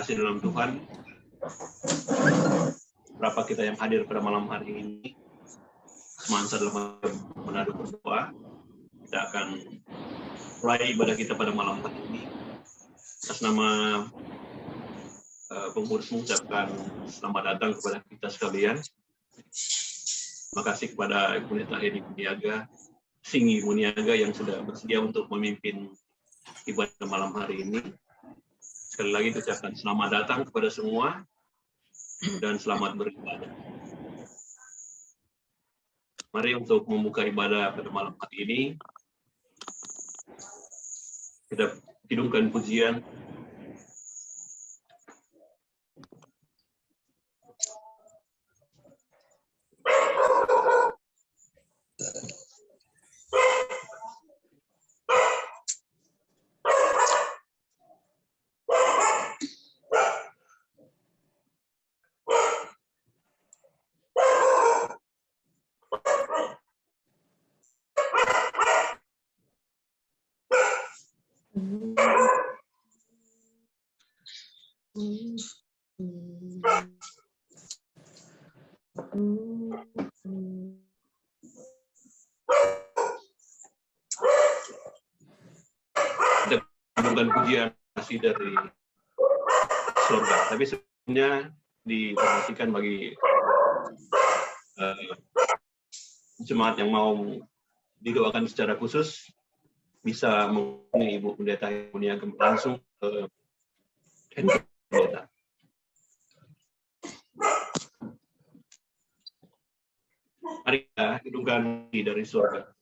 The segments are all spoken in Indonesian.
kasih dalam Tuhan, berapa kita yang hadir pada malam hari ini, semansa dalam menadu berdoa, kita akan mulai ibadah kita pada malam hari ini. Atas nama pengurus mengucapkan selamat datang kepada kita sekalian. Terima kasih kepada Ibu Pendeta Hedi Muniaga, Singgi Muniaga yang sudah bersedia untuk memimpin ibadah malam hari ini. Sekali lagi ucapkan selamat datang kepada semua dan selamat beribadah. Mari untuk membuka ibadah pada malam hari ini, kita hidupkan pujian. Bukan pujian masih dari surga, tapi sebenarnya dipromosikan bagi jemaat yang mau didoakan secara khusus, bisa menghubungi Ibu Pendeta Muniaga langsung ke handphone pendeta. Mari kita hidupkan dari surga.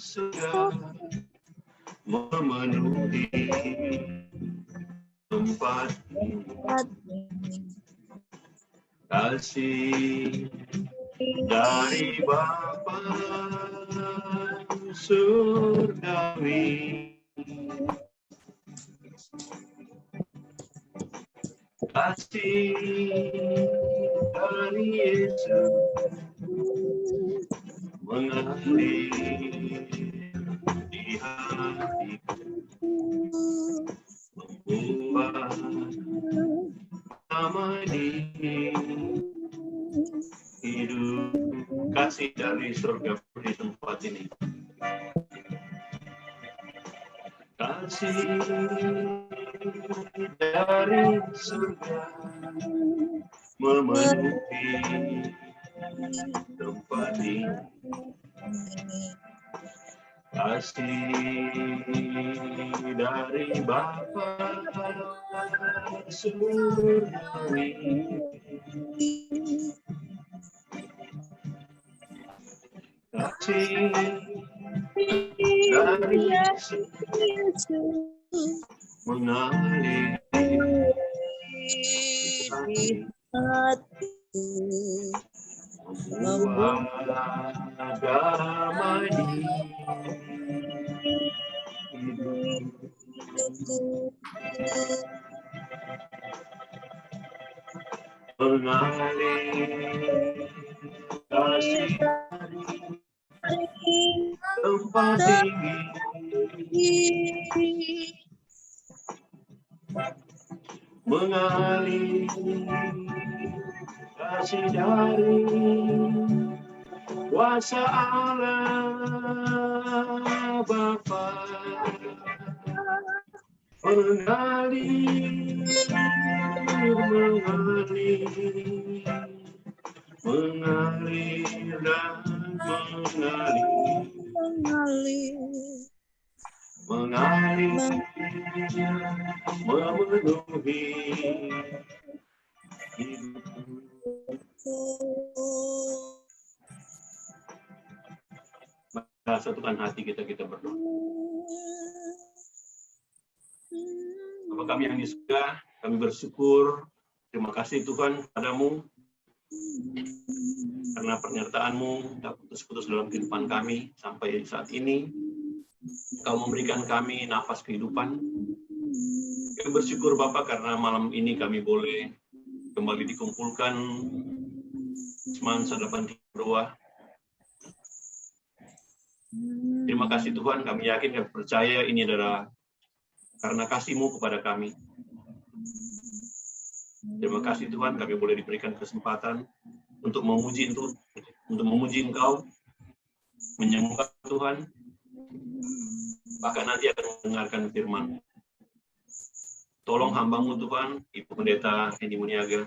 Sudah memenuhi tempat kasih dari Bapa surgawi, kasih dari Yesus mengalir di hatiku, membuat damai hidup. Kasih dari surga di tempat ini, kasih dari surga memenuhi tempat ini, kasih dari Bapa surgawi, kasih dari Yesus mengalir di hatiku, membuat damai hidupku, mengalir kasih tempat tinggi, mengalir kasih dari kuasa Allah Bapa, mengalir dan mengalir memenuhi hidupku. Satukan hati kita berdoa. Bapa kami yang di surga, kami bersyukur. Terima kasih Tuhan padamu karena penyertaan-Mu tak putus-putus dalam kehidupan kami sampai saat ini. Kau memberikan kami nafas kehidupan. Kami bersyukur Bapa karena malam ini kami boleh kembali dikumpulkan semansa 82. Terima kasih Tuhan, kami yakin dan percaya ini adalah karena kasih-Mu kepada kami. Terima kasih Tuhan, kami boleh diberikan kesempatan untuk memuji Engkau, menyembah Tuhan, bahkan nanti akan mendengarkan firman. Tolong hamba-Mu Tuhan, Ibu Pendeta Hendy Muniaga,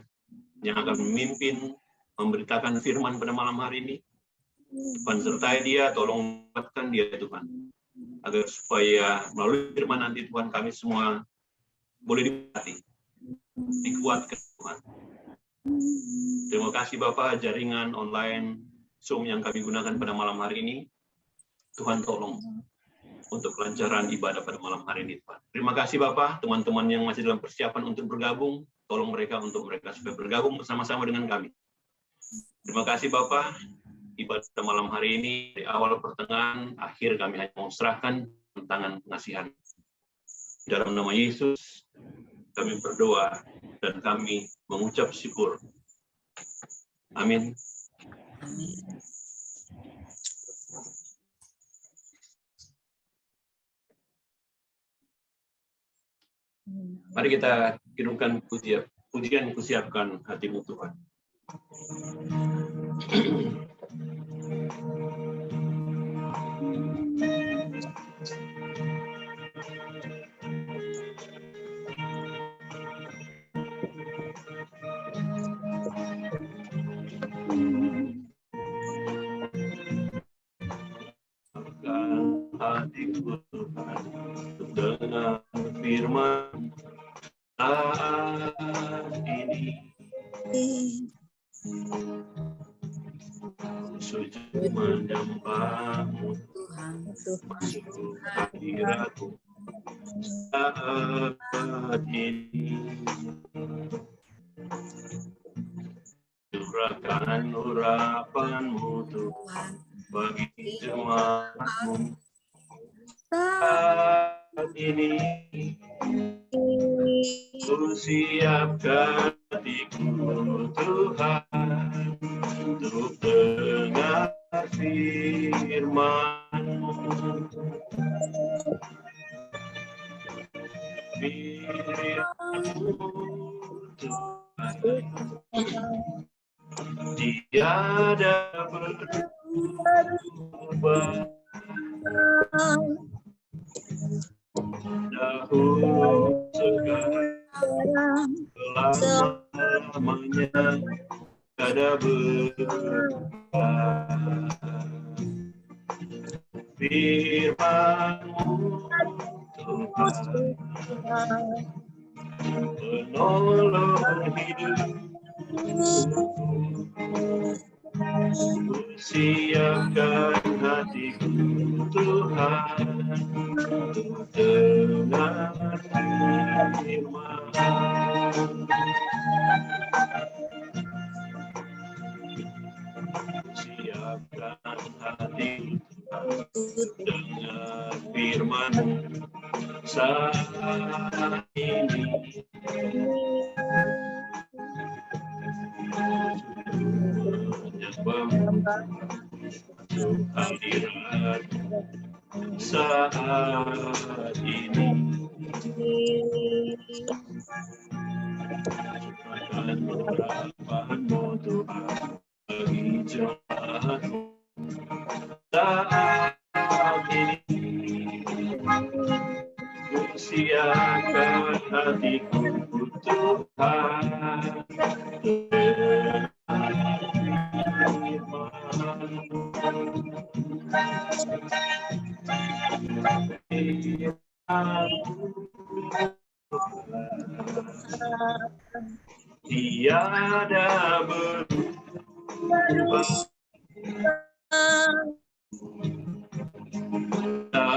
yang akan memimpin, memberitakan firman pada malam hari ini. Tuhan sertai dia, tolong kuatkan dia Tuhan, agar supaya melalui firman nanti Tuhan kami semua boleh diberkati, dikuatkan Tuhan. Terima kasih Bapak, jaringan online Zoom yang kami gunakan pada malam hari ini. Tuhan tolong untuk kelancaran ibadah pada malam hari ini Tuhan. Terima kasih Bapak, teman-teman yang masih dalam persiapan untuk bergabung, tolong mereka supaya bergabung bersama-sama dengan kami. Terima kasih Bapak, ibadah malam hari ini dari awal pertengahan akhir kami hanya mau serahkan tangan pengasihan. Dalam nama Yesus kami berdoa dan kami mengucap syukur. Amin. Mari kita hidupkan pujian kusiapkan hatimu Tuhan. Hatiku Tuhan dengar firman saat ini, sujud menyembah-Mu masuk hadirat-Mu saat ini. Curahkan urapan-Mu Tuhan bagi jemaat-Mu saat ini. Ku siapkan hatiku Tuhan untuk dengar firman-Mu. Firman-Mu Tuhan tiada berubah. Dahulu sekarang selamanya tiada berubah. Firman-Mu Tuhan penolong hidup. Ku siapkan hatiku Tuhan untuk dengar firman. Siapkan hati untuk dengar firman saat ini. Hadirat saat ini. Curahkan urapan-Mu Tuhan bagi jemaat-Mu saat ini. Ku siapkan hatiku Tuhan tiada berubah.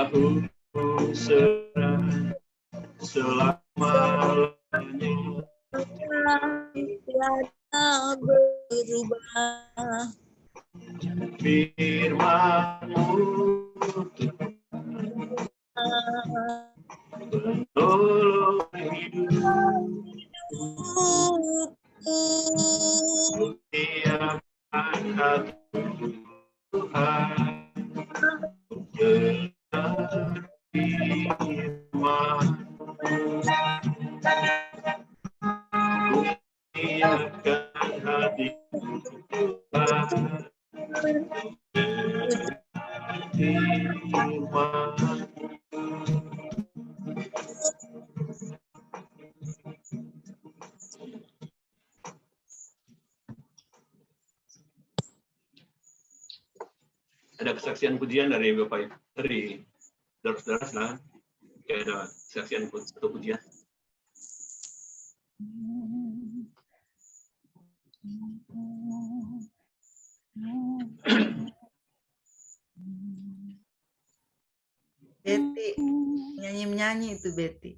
bahu serah selama-lamanya. Tiada berubah. Firman-Mu menolong hidupku, muliakan hati Tuhan, dengar firman-Mu, muliakan hati Tuhan, firman. Ada kesaksian pujian dari Bapak, dari saudara-saudara, silakan. Jika ada kesaksian atau pujian. Betty, nyanyi-nyanyi itu Betty.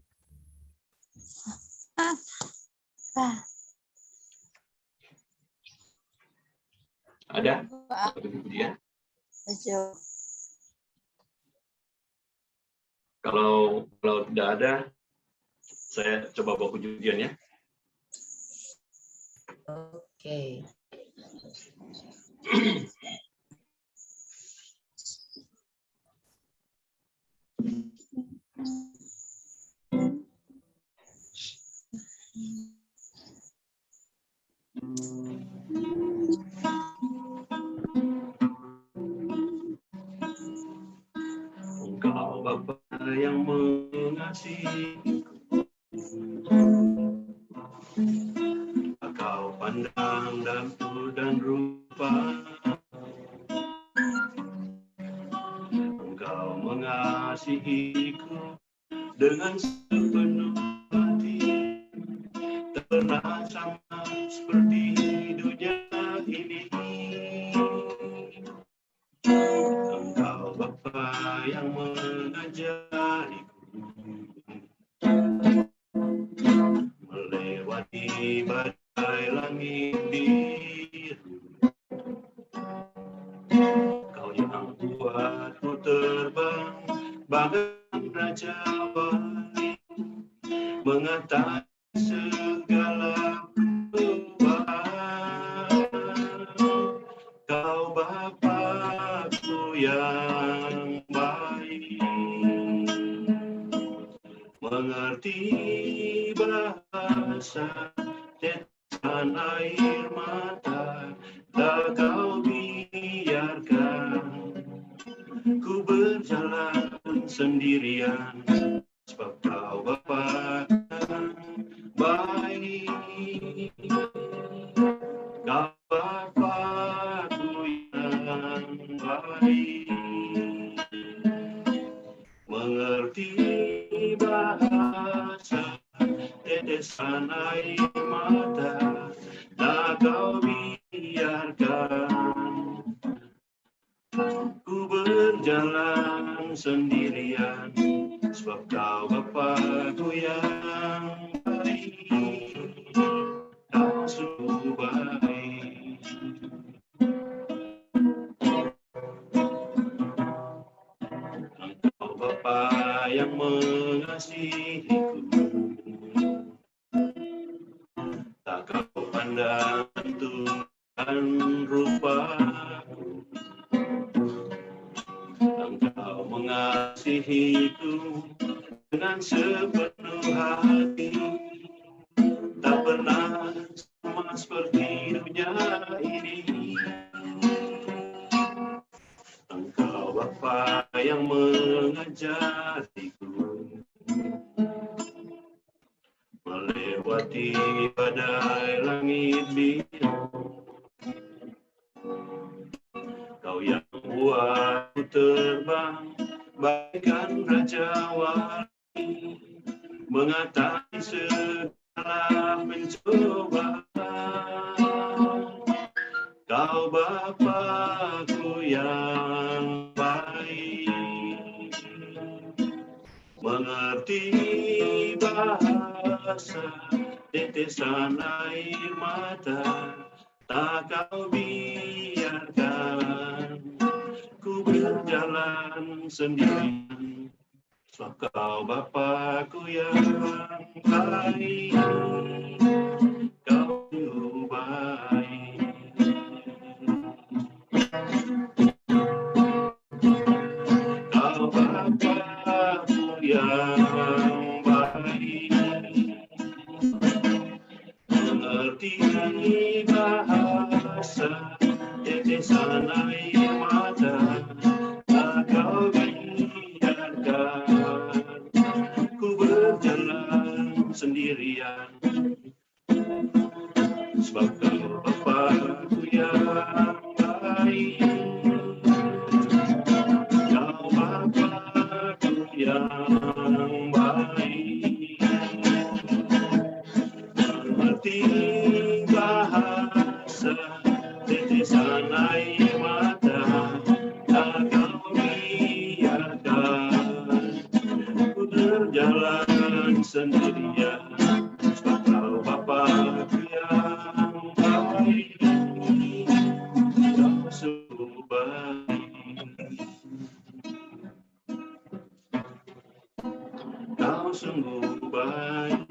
Ada pujian? Kalau tidak ada, saya coba bawa pujian ya. Oke. Engkau Bapa yang mengasihi, Kau pandang dalam dan rupa, Engkau mengasihiku dengan sepenuh hati, tak pernah sama seperti dunia ini. Engkau Bapa yang mengajariku melewati badai langit biru. Kau yang buatku terbang bagaikan raja wali, mengatasi segala perubahan. Kau Bapa-Ku yang baik, mengerti bahasa tetesan air mata, tak Kau biarkan ku berjalan sendirian, sebab Kau Bapa yang baik. Kau Bapa-Ku yang baik, mengerti bahasa tetesan air mata, tak Kau biarkan ku berjalan sendirian, sebab Kau Bapa-Ku yang baik. Kau sungguh baik. Engkau Bapa yang mengasihiku, tak Kau pandang Tuhan rupaku. Engkau mengasihiku dengan sepenuh hati, tak pernah sama seperti dunia ini. Engkau Bapa yang mengajariku melewati badai langit biru. Kau yang buatku terbang bagaikan raja wali, mengatasi segala pencobaan. Kau Bapa-Ku yang baik, mengerti bahasa tetesan air mata, tak kau biarkan ku berjalan sendirian, sebab kau Bapa-Ku yang baik, kau baik. Kau Bapa-Ku yang baik, mengerti bahasa tetesan air mata, tak kau biarkan ku berjalan sendirian, sebab kau Bapa-Ku yang baik, kau Bapa-Ku yang baik, mengerti bahasa tetesan air mata, tak kau biarkan ku berjalan sendirian, sebab kau Bapa-Ku yang baik, kau sungguh baik, kau sungguh baik,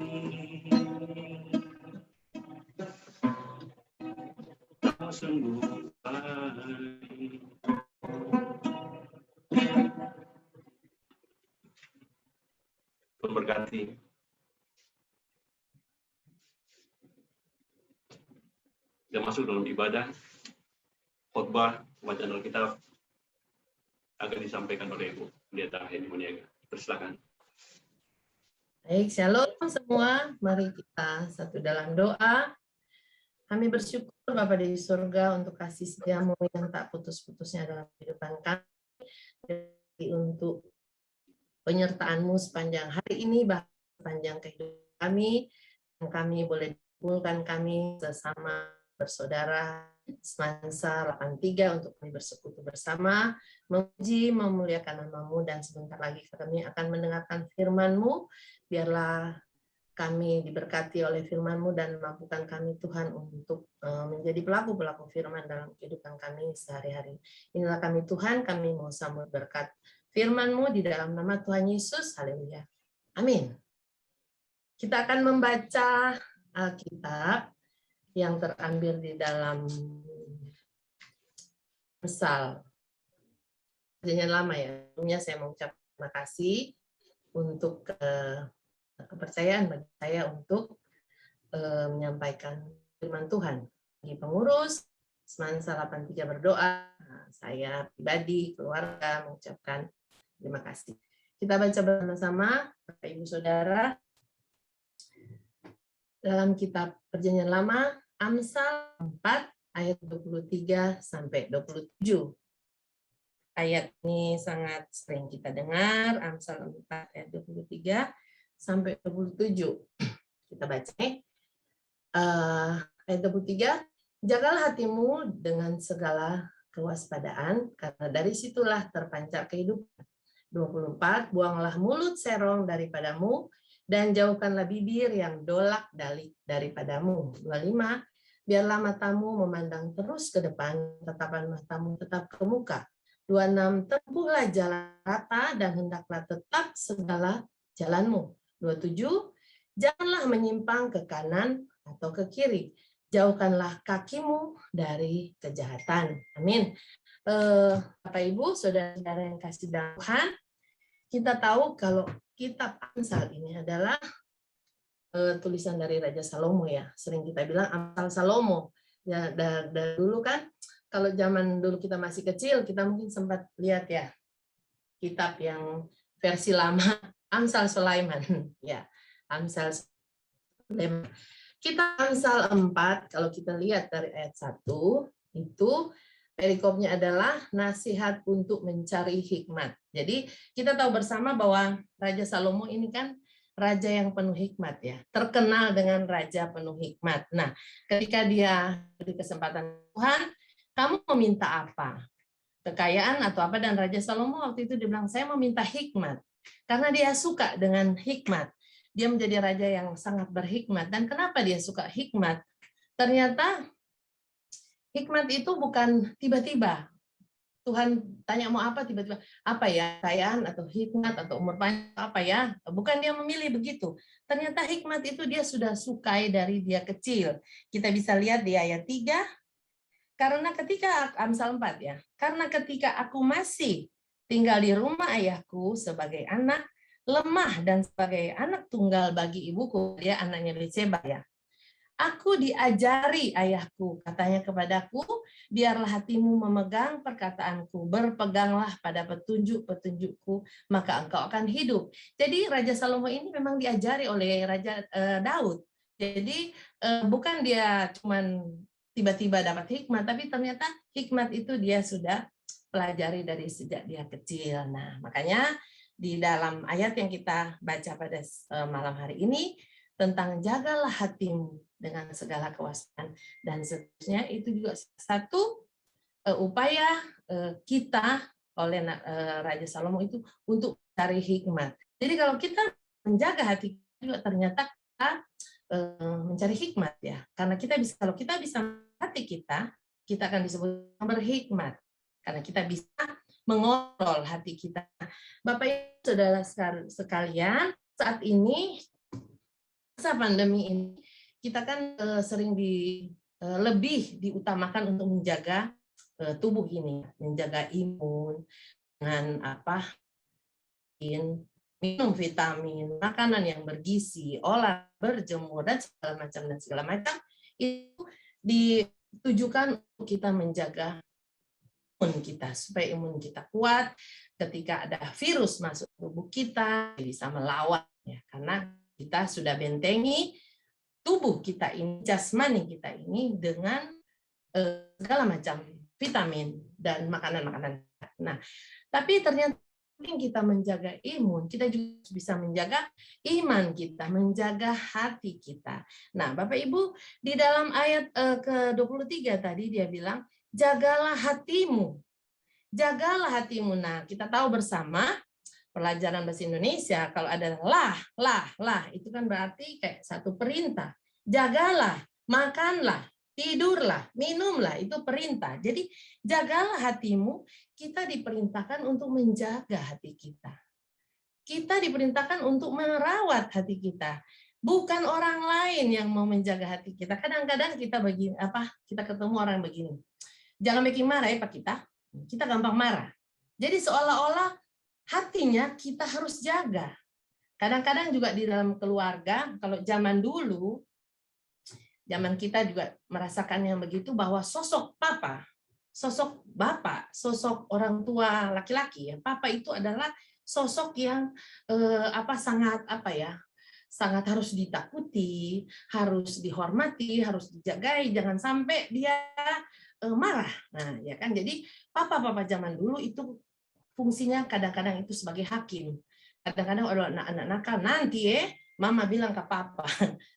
kau sungguh baik. Memberkati. Kita masuk dalam ibadah, khotbah, bacaan Alkitab akan disampaikan oleh Ibu Pendeta Heni Muniaga. Persilakan. Baik, shalom semua. Mari kita satu dalam doa. Kami bersyukur Bapa di surga untuk kasih setiamu yang tak putus-putusnya dalam kehidupan kami. Untuk penyertaan-Mu sepanjang hari ini, bahkan sepanjang kehidupan kami, yang kami boleh dikumpulkan kami sesama bersaudara Semansa 83 untuk kami bersekutu bersama, memuji, memuliakan nama-Mu, dan sebentar lagi kami akan mendengarkan firman-Mu. Biarlah kami diberkati oleh firman-Mu dan mampukan kami Tuhan untuk menjadi pelaku-pelaku firman dalam kehidupan kami sehari-hari. Inilah kami Tuhan, kami mau sambut berkat firman-Mu di dalam nama Tuhan Yesus. Haleluya. Amin. Kita akan membaca Alkitab yang terambil di dalam Amsal. Perjanjian Lama ya. Sebelumnya saya mengucapkan terima kasih untuk kepercayaan bagi saya untuk menyampaikan firman Tuhan. Bagi pengurus Semansa 83 berdoa, saya pribadi, keluarga mengucapkan terima kasih. Kita baca bersama, Bapak Ibu Saudara, dalam kitab Perjanjian Lama, Amsal 4 ayat 23 sampai 27. Ayat ini sangat sering kita dengar, Amsal 4 ayat 23 sampai 27. Kita baca ayat 23. Jagalah hatimu dengan segala kewaspadaan, karena dari situlah terpancar kehidupan. 24. Buanglah mulut serong daripadamu, dan jauhkanlah bibir yang dolak-dalik daripadamu. 25. Biarlah matamu memandang terus ke depan, tatapan matamu tetap ke muka. 26. Tempuhlah jalan rata dan hendaklah tetap segala jalanmu. 27. Janganlah menyimpang ke kanan atau ke kiri. Jauhkanlah kakimu dari kejahatan. Amin. Bapak Ibu, saudara-saudara yang kasih Tuhan, kita tahu kalau kitab Amsal ini adalah tulisan dari Raja Salomo ya. Sering kita bilang Amsal Salomo. Ya, dari dulu kan, kalau zaman dulu kita masih kecil, kita mungkin sempat lihat ya kitab yang versi lama Amsal Sulaiman. Ya, Amsal Sulaiman. Kitab Amsal 4, kalau kita lihat dari ayat 1, itu perikopnya adalah nasihat untuk mencari hikmat. Jadi kita tahu bersama bahwa Raja Salomo ini kan raja yang penuh hikmat ya, terkenal dengan raja penuh hikmat. Nah, ketika dia beri kesempatan Tuhan, kamu meminta apa? Kekayaan atau apa? Dan Raja Salomo waktu itu dia bilang, saya meminta hikmat. Karena dia suka dengan hikmat. Dia menjadi raja yang sangat berhikmat. Dan kenapa dia suka hikmat? Ternyata hikmat itu bukan tiba-tiba. Tuhan tanya mau apa, tiba-tiba apa ya, kekayaan atau hikmat atau umur panjang apa ya, bukan dia memilih begitu. Ternyata hikmat itu dia sudah sukai dari dia kecil. Kita bisa lihat di ayat 3, karena ketika Amsal 4 ya, karena ketika aku masih tinggal di rumah ayahku sebagai anak lemah dan sebagai anak tunggal bagi ibuku, dia anaknya Betseba ya. Aku diajari ayahku, katanya kepadaku, biarlah hatimu memegang perkataanku, berpeganglah pada petunjuk-petunjukku, maka engkau akan hidup. Jadi Raja Salomo ini memang diajari oleh Raja Daud. Jadi bukan dia cuman tiba-tiba dapat hikmat, tapi ternyata hikmat itu dia sudah pelajari dari sejak dia kecil. Nah, makanya di dalam ayat yang kita baca pada malam hari ini, tentang jagalah hatimu dengan segala kewaspadaan dan seterusnya, itu juga satu upaya kita oleh Raja Salomo itu untuk cari hikmat. Jadi kalau kita menjaga hati juga ternyata kita mencari hikmat ya, karena kita bisa, kalau kita bisa hati kita akan disebut berhikmat karena kita bisa mengontrol hati kita. Bapak Ibu Saudara sekalian, saat ini masa pandemi ini kita kan sering lebih diutamakan untuk menjaga tubuh ini, menjaga imun dengan minum vitamin, makanan yang bergizi, olah, berjemur dan segala macam itu ditujukan untuk kita menjaga imun kita supaya imun kita kuat ketika ada virus masuk tubuh kita bisa melawan ya, karena kita sudah bentengi tubuh kita ini, jasmani kita ini dengan segala macam vitamin dan makanan-makanan. Nah, tapi ternyata kita menjaga imun, kita juga bisa menjaga iman kita, menjaga hati kita. Nah, Bapak Ibu, di dalam ayat ke-23 tadi dia bilang, jagalah hatimu. Jagalah hatimu. Nah, kita tahu bersama pelajaran bahasa Indonesia, kalau ada lah, itu kan berarti kayak satu perintah. Jagalah, makanlah, tidurlah, minumlah, itu perintah. Jadi jagalah hatimu, kita diperintahkan untuk menjaga hati kita. Kita diperintahkan untuk merawat hati kita. Bukan orang lain yang mau menjaga hati kita. Kadang-kadang kita kita ketemu orang begini. Jangan bikin marah ya Pak kita. Kita gampang marah. Jadi seolah-olah hatinya kita harus jaga. Kadang-kadang juga di dalam keluarga, kalau zaman dulu, zaman kita juga merasakan yang begitu, bahwa sosok papa, sosok bapak, sosok orang tua laki-laki, ya, papa itu adalah sosok yang sangat harus ditakuti, harus dihormati, harus dijagai, jangan sampai dia marah. Nah, ya kan. Jadi papa-papa zaman dulu itu fungsinya kadang-kadang itu sebagai hakim. Kadang-kadang ada anak-anak nakal, nanti mama bilang ke papa,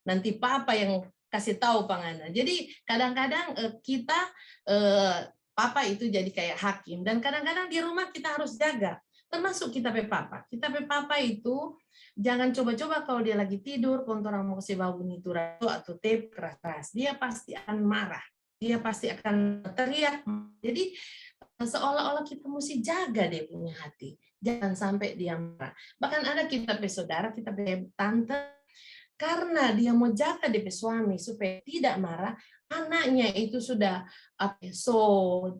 nanti papa yang kasih tahu pangana. Jadi kadang-kadang kita papa itu jadi kayak hakim, dan kadang-kadang di rumah kita harus jaga, termasuk kita pe papa. Kita pe papa itu jangan coba-coba kalau dia lagi tidur, kontor mau kasih bunyi turatu atau tape keras-keras, dia pasti akan marah, dia pasti akan teriak. Jadi seolah-olah kita mesti jaga dia punya hati, jangan sampai dia marah. Bahkan ada kita pe saudara, kita pe tante, karena dia mau jaga dia pe suami supaya tidak marah, anaknya itu sudah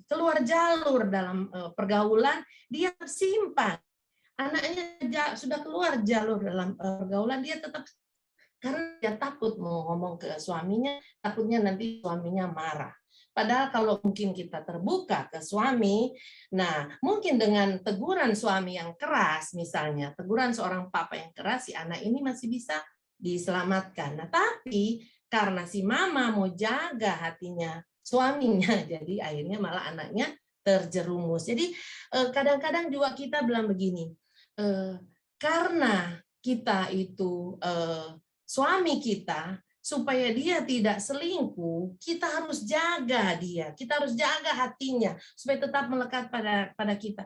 keluar jalur dalam pergaulan, dia tersimpan. Anaknya sudah keluar jalur dalam pergaulan, dia tetap, karena dia takut mau ngomong ke suaminya, takutnya nanti suaminya marah. Padahal kalau mungkin kita terbuka ke suami, nah mungkin dengan teguran suami yang keras, misalnya teguran seorang papa yang keras, si anak ini masih bisa diselamatkan. Nah tapi karena si mama mau jaga hatinya suaminya, jadi akhirnya malah anaknya terjerumus. Jadi kadang-kadang juga kita bilang begini, karena kita itu suami kita, supaya dia tidak selingkuh, kita harus jaga dia, kita harus jaga hatinya supaya tetap melekat pada kita.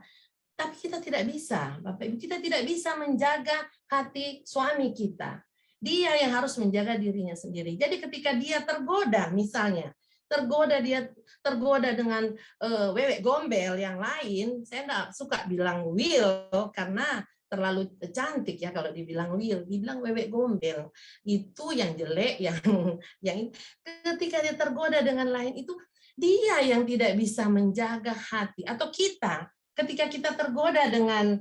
Tapi kita tidak bisa, Bapak Ibu, kita tidak bisa menjaga hati suami kita. Dia yang harus menjaga dirinya sendiri. Jadi ketika dia tergoda, misalnya, dia tergoda dengan wewek gombel yang lain, saya enggak suka bilang Will karena terlalu cantik ya kalau dibilang Will, dibilang wewek gombel. Itu yang jelek, yang ketika dia tergoda dengan lain itu dia yang tidak bisa menjaga hati, atau kita ketika kita tergoda dengan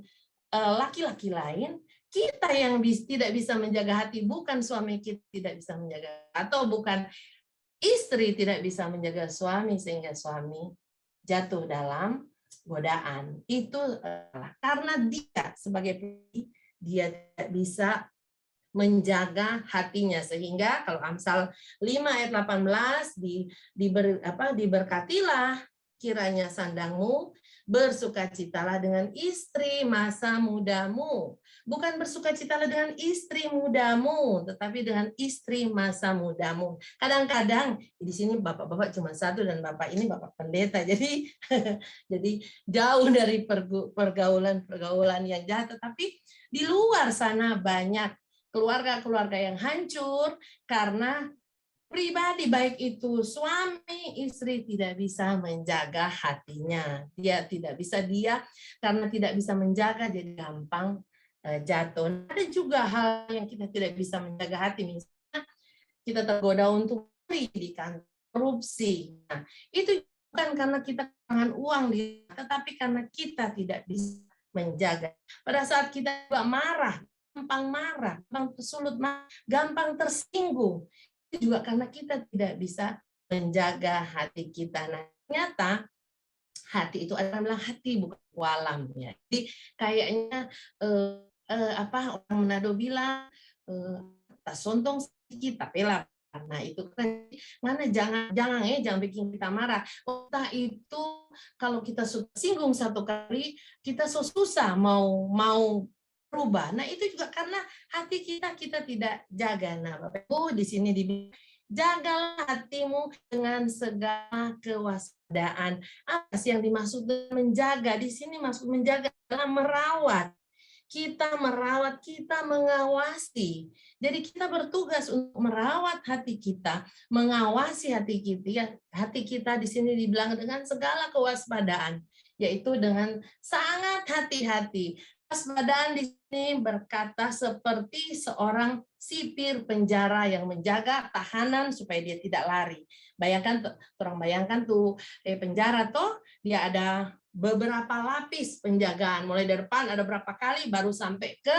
laki-laki lain, kita yang tidak bisa menjaga hati, bukan suami kita tidak bisa menjaga, atau bukan istri tidak bisa menjaga suami sehingga suami jatuh dalam godaan. Itu karena dia sebagai pribadi dia tidak bisa menjaga hatinya, sehingga kalau Amsal 5 ayat 18 diberkatilah kiranya sandangmu, bersukacitalah dengan istri masa mudamu. Bukan bersukacitalah dengan istri mudamu, tetapi dengan istri masa mudamu. Kadang-kadang di sini bapak-bapak cuma satu dan bapak ini bapak pendeta, jadi jadi jauh dari pergaulan yang jahat. Tetapi di luar sana banyak keluarga-keluarga yang hancur karena pribadi, baik itu suami, istri tidak bisa menjaga hatinya. Dia karena tidak bisa menjaga, jadi gampang jatuh. Ada juga hal yang kita tidak bisa menjaga hati, misalnya kita tergoda untuk di kantor, korupsi. Nah, itu bukan karena kita kekurangan uang, tetapi karena kita tidak bisa menjaga. Pada saat kita marah, gampang marah, gampang tersulut, gampang tersinggung. Itu juga karena kita tidak bisa menjaga hati kita. Nah, ternyata hati itu adalah hati, bukan walam. Ya. Jadi kayaknya orang Manado bilang tak sontong sedikit tapi lah. Nah itu kan mana jangan bikin kita marah. Entah itu kalau kita singgung satu kali kita susah mau berubah. Nah itu juga karena hati kita tidak jaga. Nah Bapak Ibu di sini dibilang jagalah hatimu dengan segala kewaspadaan. Apa sih yang dimaksud dengan menjaga? Di sini maksud menjaga adalah merawat. Kita merawat, kita mengawasi. Jadi kita bertugas untuk merawat hati kita, mengawasi hati kita. Hati kita di sini dibilang dengan segala kewaspadaan, yaitu dengan sangat hati-hati. Kewaspadaan di sini berkata seperti seorang sipir penjara yang menjaga tahanan supaya dia tidak lari. Bayangkan tuh penjara toh dia ada beberapa lapis penjagaan, mulai dari depan ada berapa kali baru sampai ke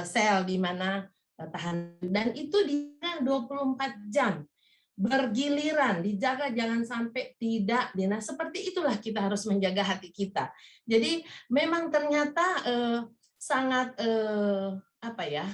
sel di mana tahanan, dan itu dijaga 24 jam bergiliran, dijaga jangan sampai tidak. Nah, seperti itulah kita harus menjaga hati kita. Jadi memang ternyata sangat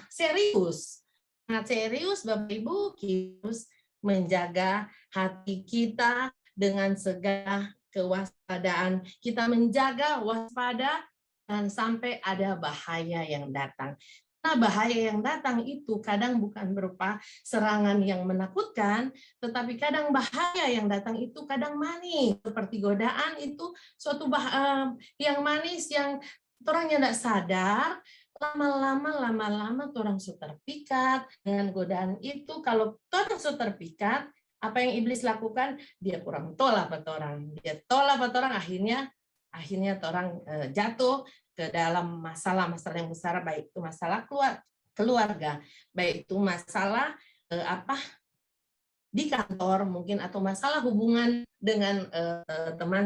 serius. Sangat serius Bapak Ibu, kita harus menjaga hati kita dengan segala kewaspadaan. Kita menjaga waspada dan sampai ada bahaya yang datang. Nah, bahaya yang datang itu kadang bukan berupa serangan yang menakutkan, tetapi kadang bahaya yang datang itu kadang manis. Seperti godaan itu suatu yang manis yang orangnya tidak sadar, lama-lama orang sudah terpikat dengan godaan itu. Kalau orang sudah terpikat, apa yang iblis lakukan? Dia kurang tolak orang. Dia tolak orang, akhirnya orang jatuh ke dalam masalah-masalah yang besar, baik itu masalah keluarga, baik itu masalah di kantor mungkin, atau masalah hubungan dengan teman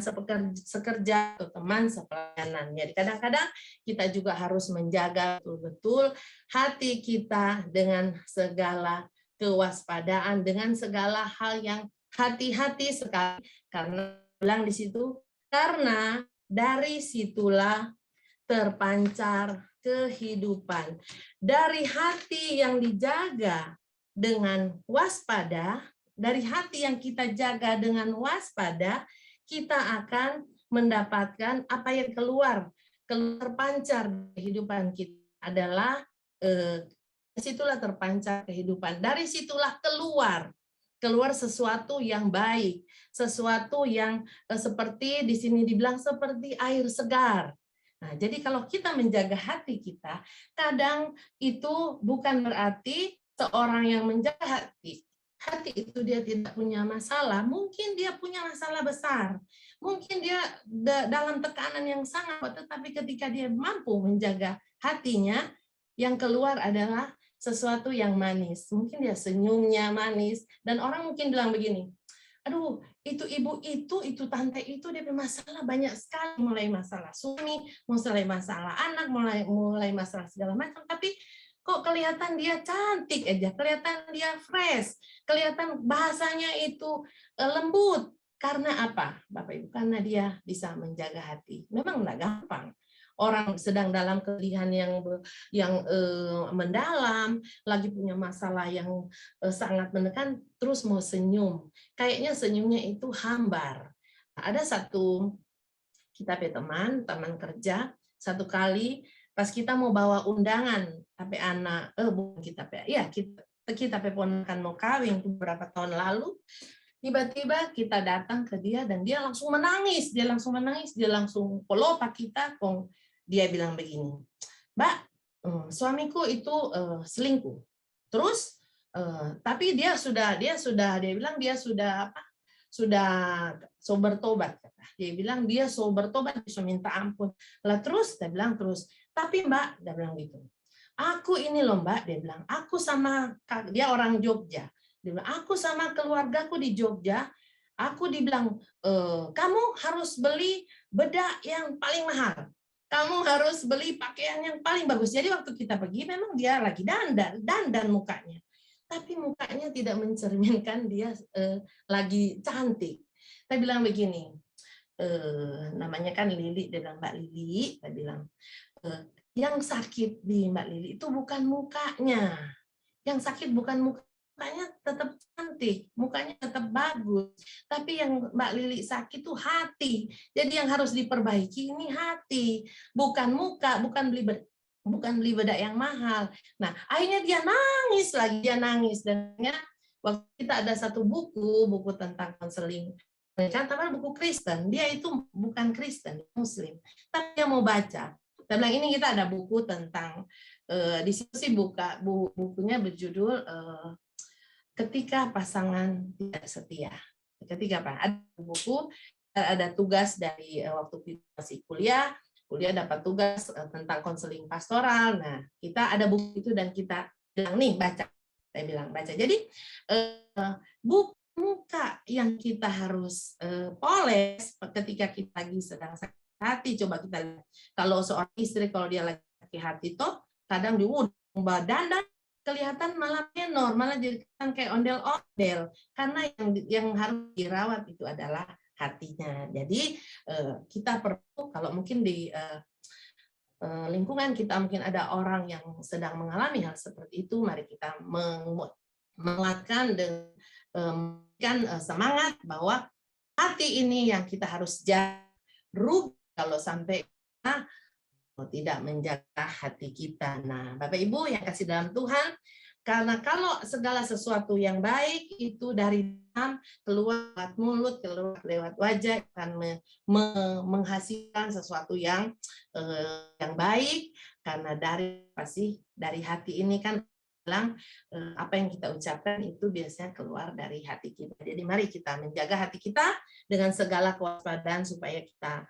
sekerja atau teman sepelayanan. Jadi kadang-kadang kita juga harus menjaga betul-betul hati kita dengan segala kewaspadaan, dengan segala hal yang hati-hati sekali, karena bilang di situ, karena dari situlah terpancar kehidupan. Dari hati yang dijaga dengan waspada, dari hati yang kita jaga dengan waspada, kita akan mendapatkan apa yang keluar terpancar kehidupan kita adalah situlah terpancar kehidupan. Dari situlah keluar sesuatu yang baik, sesuatu yang seperti di sini dibilang seperti air segar. Nah, jadi kalau kita menjaga hati kita, kadang itu bukan berarti seorang yang menjaga hati itu dia tidak punya masalah. Mungkin dia punya masalah besar. Mungkin dia dalam tekanan yang sangat, tetapi ketika dia mampu menjaga hatinya, yang keluar adalah sesuatu yang manis. Mungkin dia senyumnya manis, dan orang mungkin bilang begini, aduh, itu ibu itu tante itu dia bermasalah banyak sekali, mulai masalah suami, mulai masalah anak, mulai masalah segala macam, tapi kok kelihatan dia cantik aja, kelihatan dia fresh, kelihatan bahasanya itu lembut. Karena apa, Bapak Ibu? Karena dia bisa menjaga hati. Memang enggak gampang. Orang sedang dalam kesedihan yang mendalam, lagi punya masalah yang sangat menekan, terus mau senyum. Kayaknya senyumnya itu hambar. Ada satu kita teman kerja, satu kali pas kita mau bawa undangan, tapi anak, bukan kita ponakan mau kawin beberapa tahun lalu, tiba-tiba kita datang ke dia dan dia langsung menangis, dia langsung pelopak kita, dia bilang begini, Mbak, suamiku itu selingkuh. Terus tapi dia bilang dia sudah bertobat. Dia bilang dia bertobat, bisa minta ampun. Lah terus dia bilang terus, tapi Mbak, dia bilang gitu. Aku ini loh Mbak, dia bilang, aku sama dia orang Jogja. Dia bilang, aku sama keluargaku di Jogja, aku dibilang kamu harus beli bedak yang paling mahal. Kamu harus beli pakaian yang paling bagus. Jadi waktu kita pergi memang dia lagi dandan mukanya. Tapi mukanya tidak mencerminkan dia lagi cantik. Saya bilang begini, namanya kan Lili, dia bilang Mbak Lili, saya bilang, yang sakit di Mbak Lili itu bukan mukanya. Yang sakit bukan mukanya tetap cantik, mukanya tetap bagus. Tapi yang Mbak Lili sakit itu hati. Jadi yang harus diperbaiki ini hati, bukan muka, bukan beli bedak yang mahal. Nah, akhirnya dia nangis. Dan waktu kita ada satu buku tentang konseling, kan buku Kristen, dia itu bukan Kristen, Muslim, tapi dia mau baca. Saya bilang ini kita ada buku tentang di situ sih bukunya berjudul Ketika Pasangan Tidak Setia. Ketika apa? Ada buku, ada tugas dari waktu kita masih kuliah dapat tugas tentang konseling pastoral. Nah, kita ada buku itu dan kita bilang nih baca. Saya bilang baca. Jadi buku muka yang kita harus poles ketika kita lagi sedang sakit hati. Coba kita lihat. Kalau seorang istri kalau dia lagi sakit hati toh kadang dia dandan kelihatan malah menor, malah jadi kayak ondel-ondel. Karena yang harus dirawat itu adalah hatinya. Jadi kita perlu, kalau mungkin di lingkungan kita mungkin ada orang yang sedang mengalami hal seperti itu, mari kita menguatkan dan memberikan semangat bahwa hati ini yang kita harus jaga. Kalau sampai kita tidak menjaga hati kita. Nah, Bapak Ibu yang kasih dalam Tuhan, karena kalau segala sesuatu yang baik itu dari dalam keluar lewat mulut, keluar lewat wajah, akan menghasilkan sesuatu yang baik, karena dari hati ini kan bilang apa yang kita ucapkan itu biasanya keluar dari hati kita. Jadi mari kita menjaga hati kita dengan segala kewaspadaan supaya kita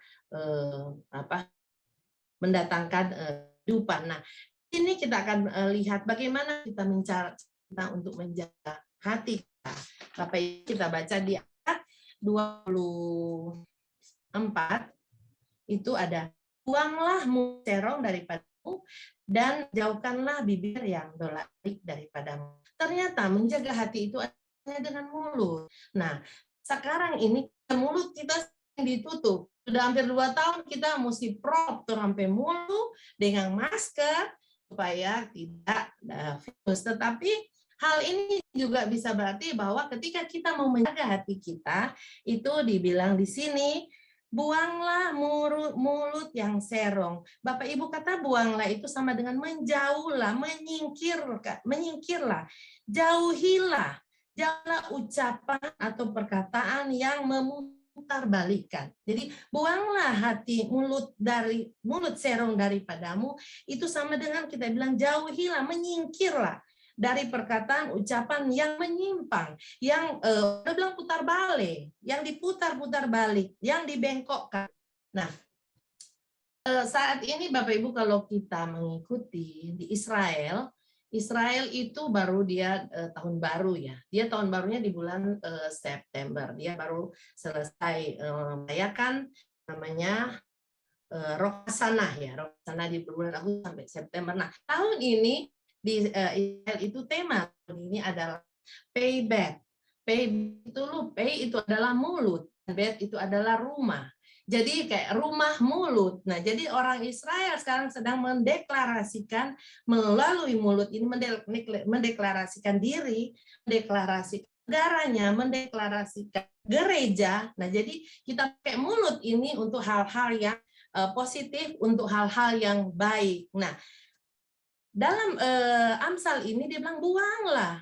mendatangkan kehidupan. Nah, ini kita akan lihat bagaimana kita untuk menjaga hati kita. Bapak Ibu, kita baca di ayat 24 itu ada, buanglah mulut cerong daripadamu dan jauhkanlah bibir yang dolalik daripadamu. Ternyata menjaga hati itu hanya dengan mulut. Nah, sekarang ini mulut kita ditutup. Sudah hampir 2 tahun kita mesti prop sampai mulut dengan masker supaya tidak virus. Tetapi hal ini juga bisa berarti bahwa ketika kita mau menjaga hati kita, itu dibilang di sini, buanglah mulut yang serong. Bapak Ibu kata buanglah itu sama dengan menjauhlah, menyingkirlah, jauhilah ucapan atau perkataan yang putarbalikkan. Jadi buanglah hati mulut serong daripadamu, itu sama dengan kita bilang jauhilah, menyingkirlah dari perkataan ucapan yang menyimpang, yang udah bilang putar balik, yang diputar-putar balik, yang dibengkokkan. Nah, saat ini Bapak Ibu kalau kita mengikuti di Israel itu baru dia tahun baru ya. Dia tahun barunya di bulan September. Dia baru selesai merayakan namanya Rosh Hashanah ya. Rosh Hashanah di bulan Agustus sampai September. Nah, tahun ini di Israel itu tema ini adalah payback. Pay itu adalah mulut, back itu adalah rumah. Jadi kayak rumah mulut. Nah, jadi orang Israel sekarang sedang mendeklarasikan melalui mulut ini, mendeklarasikan diri, mendeklarasikan negaranya, mendeklarasikan gereja. Nah, jadi kita pakai mulut ini untuk hal-hal yang positif, untuk hal-hal yang baik. Nah, dalam Amsal ini dia bilang buanglah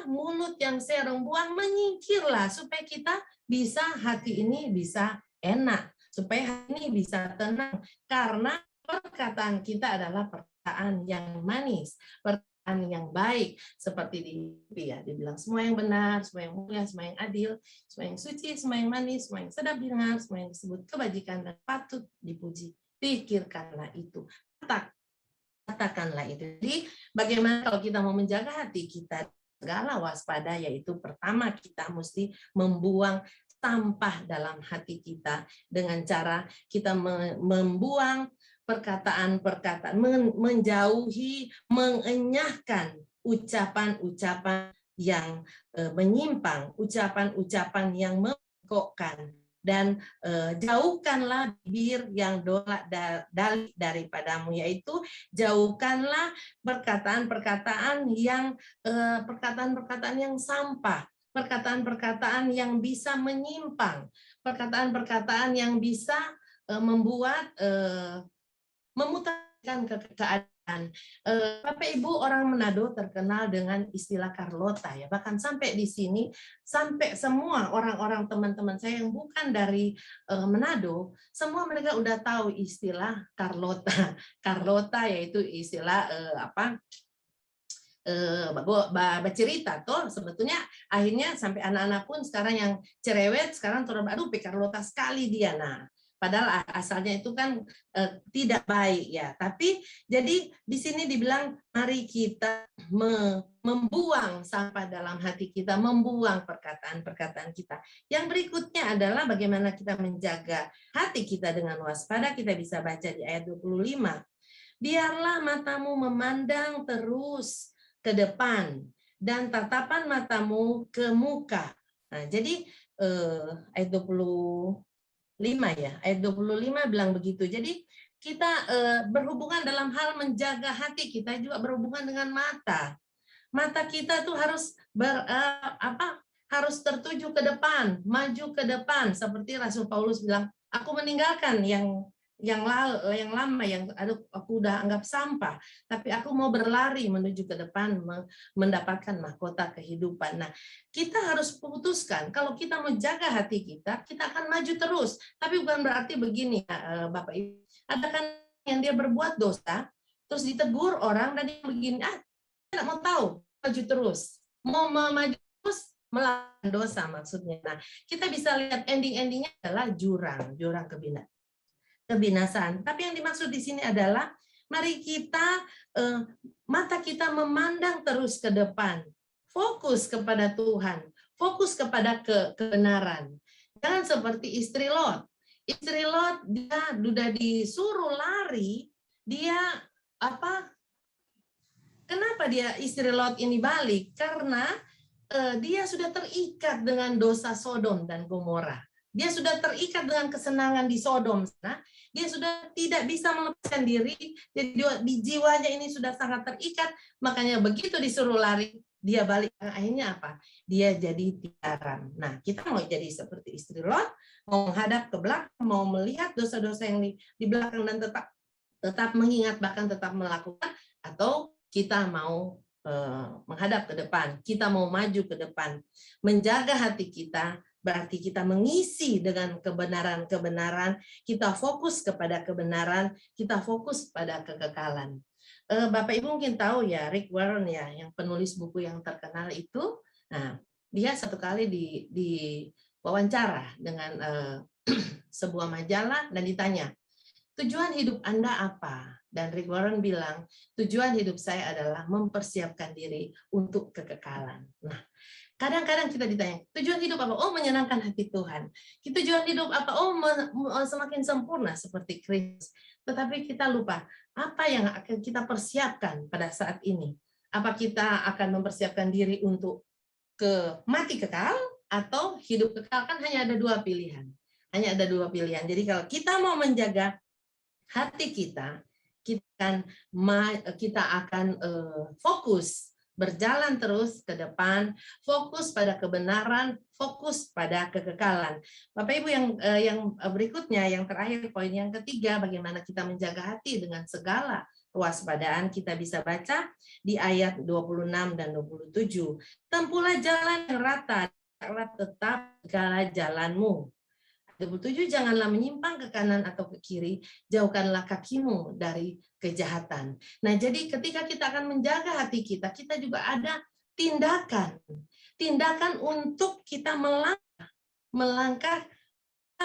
mulut yang serong, buang, menyingkirlah supaya kita bisa hati ini bisa enak, supaya hati ini bisa tenang, karena perkataan kita adalah perkataan yang manis, perkataan yang baik, seperti ya dibilang semua yang benar, semua yang mulia, semua yang adil, semua yang suci, semua yang manis, semua yang sedap didengar, semua yang disebut kebajikan dan patut dipuji, pikirkanlah itu, katakanlah itu. Jadi bagaimana kalau kita mau menjaga hati kita segala waspada, yaitu pertama kita mesti membuang sampah dalam hati kita dengan cara kita membuang perkataan-perkataan, menjauhi, mengenyahkan ucapan-ucapan yang menyimpang, ucapan-ucapan yang membengkokkan, dan jauhkanlah bibir yang dolak daripadamu, yaitu jauhkanlah perkataan-perkataan yang sampah, perkataan-perkataan yang bisa menyimpang, perkataan-perkataan yang bisa membuat memutarkan keadaan. Bapak Ibu, orang Manado terkenal dengan istilah Carlota ya. Bahkan sampai di sini, sampai semua orang-orang teman-teman saya yang bukan dari Manado, semua mereka udah tahu istilah Carlota. Carlota yaitu istilah bercerita tuh, sebetulnya akhirnya sampai anak-anak pun sekarang yang cerewet sekarang terus aduh Carlota sekali dia. Nah, padahal asalnya itu kan tidak baik ya. Tapi jadi di sini dibilang mari kita membuang sampah dalam hati kita, membuang perkataan-perkataan kita. Yang berikutnya adalah bagaimana kita menjaga hati kita dengan waspada. Kita bisa baca di ayat 25. Biarlah matamu memandang terus ke depan dan tatapan matamu ke muka. Nah, jadi ayat 25 ya, ayat 25 bilang begitu. Jadi kita berhubungan dalam hal menjaga hati kita juga berhubungan dengan mata. Mata kita tuh harus harus tertuju ke depan, maju ke depan, seperti Rasul Paulus bilang, aku meninggalkan yang lama, yang aku udah anggap sampah, tapi aku mau berlari menuju ke depan, mendapatkan mahkota kehidupan. Nah, kita harus putuskan, kalau kita menjaga hati kita akan maju terus. Tapi bukan berarti begini, Bapak Ibu, ada kan yang dia berbuat dosa, terus ditegur orang, dan dia begini, tidak mau tahu, maju terus, mau maju terus, melakukan dosa maksudnya. Nah, kita bisa lihat ending-endingnya adalah jurang kebinasaan. Tapi yang dimaksud di sini adalah mari kita mata kita memandang terus ke depan, fokus kepada Tuhan, fokus kepada kebenaran. Jangan seperti istri Lot. Istri Lot dia sudah disuruh lari, dia kenapa dia istri Lot ini balik? Karena dia sudah terikat dengan dosa Sodom dan Gomora. Dia sudah terikat dengan kesenangan di Sodom. Nah, dia sudah tidak bisa melepaskan diri. Jadi di jiwanya ini sudah sangat terikat. Makanya begitu disuruh lari, dia balik. Akhirnya apa? Dia jadi tiaran. Nah, kita mau jadi seperti istri Lot, mau menghadap ke belakang, mau melihat dosa-dosa yang di belakang dan tetap mengingat, bahkan tetap melakukan, atau kita mau menghadap ke depan, kita mau maju ke depan, menjaga hati kita berarti kita mengisi dengan kebenaran-kebenaran, kita fokus kepada kebenaran, kita fokus pada kekekalan. Bapak Ibu mungkin tahu ya, Rick Warren ya, yang penulis buku yang terkenal itu. Nah, dia satu kali di wawancara dengan sebuah majalah dan ditanya, tujuan hidup Anda apa? Dan Rick Warren bilang, tujuan hidup saya adalah mempersiapkan diri untuk kekekalan. Nah, kadang-kadang kita ditanya, tujuan hidup apa? Oh, menyenangkan hati Tuhan. Tujuan hidup apa? Oh, semakin sempurna seperti Kristus. Tetapi kita lupa, apa yang akan kita persiapkan pada saat ini? Apa kita akan mempersiapkan diri untuk mati kekal atau hidup kekal? Kan hanya ada dua pilihan. Hanya ada dua pilihan. Jadi kalau kita mau menjaga hati kita, kita akan fokus berjalan terus ke depan, fokus pada kebenaran, fokus pada kekekalan. Bapak Ibu yang berikutnya, yang terakhir, poin yang ketiga, bagaimana kita menjaga hati dengan segala kewaspadaan, kita bisa baca di ayat 26 dan 27. Tempuhlah jalan yang rata, tetap segala jalanmu. 27, janganlah menyimpang ke kanan atau ke kiri, jauhkanlah kakimu dari kejahatan. Nah, jadi ketika kita akan menjaga hati kita, kita juga ada tindakan untuk kita melangkah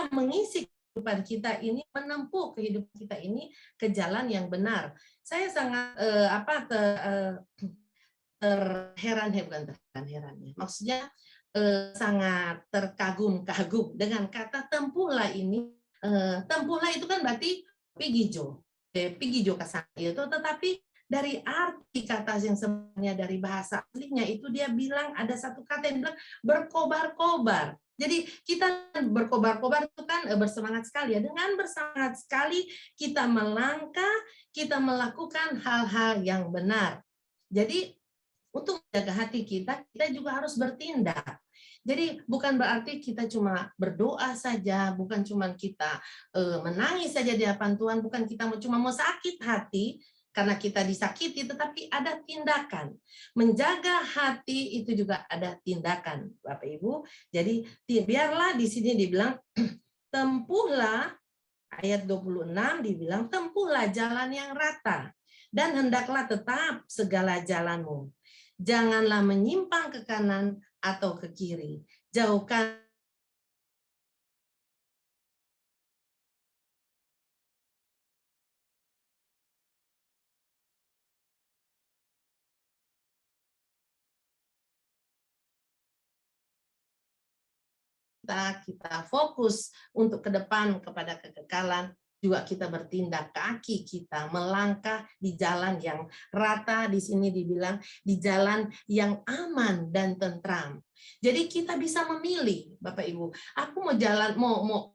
mengisi kehidupan kita ini, menempuh kehidupan kita ini ke jalan yang benar. Saya sangat terheran-heran, maksudnya sangat terkagum-kagum dengan kata tempuhlah ini. Tempuhlah itu kan berarti pigijo kasana itu, tetapi dari arti kata yang sebenarnya dari bahasa aslinya itu dia bilang ada satu kata yang bilang berkobar-kobar. Jadi kita berkobar-kobar itu kan bersemangat sekali ya. Dengan bersemangat sekali kita melangkah, kita melakukan hal-hal yang benar. Jadi untuk menjaga hati kita juga harus bertindak. Jadi bukan berarti kita cuma berdoa saja, bukan cuma kita menangis saja di hadapan Tuhan, bukan kita cuma mau sakit hati karena kita disakiti, tetapi ada tindakan. Menjaga hati itu juga ada tindakan, Bapak Ibu. Jadi biarlah di sini dibilang tempuhlah, ayat 26 dibilang tempuhlah jalan yang rata dan hendaklah tetap segala jalanmu. Janganlah menyimpang ke kanan atau ke kiri. Jauhkan kita fokus untuk ke depan kepada kekekalan, juga kita bertindak, kaki kita melangkah di jalan yang rata, di sini dibilang di jalan yang aman dan tentram. Jadi kita bisa memilih, Bapak Ibu, aku mau jalan mau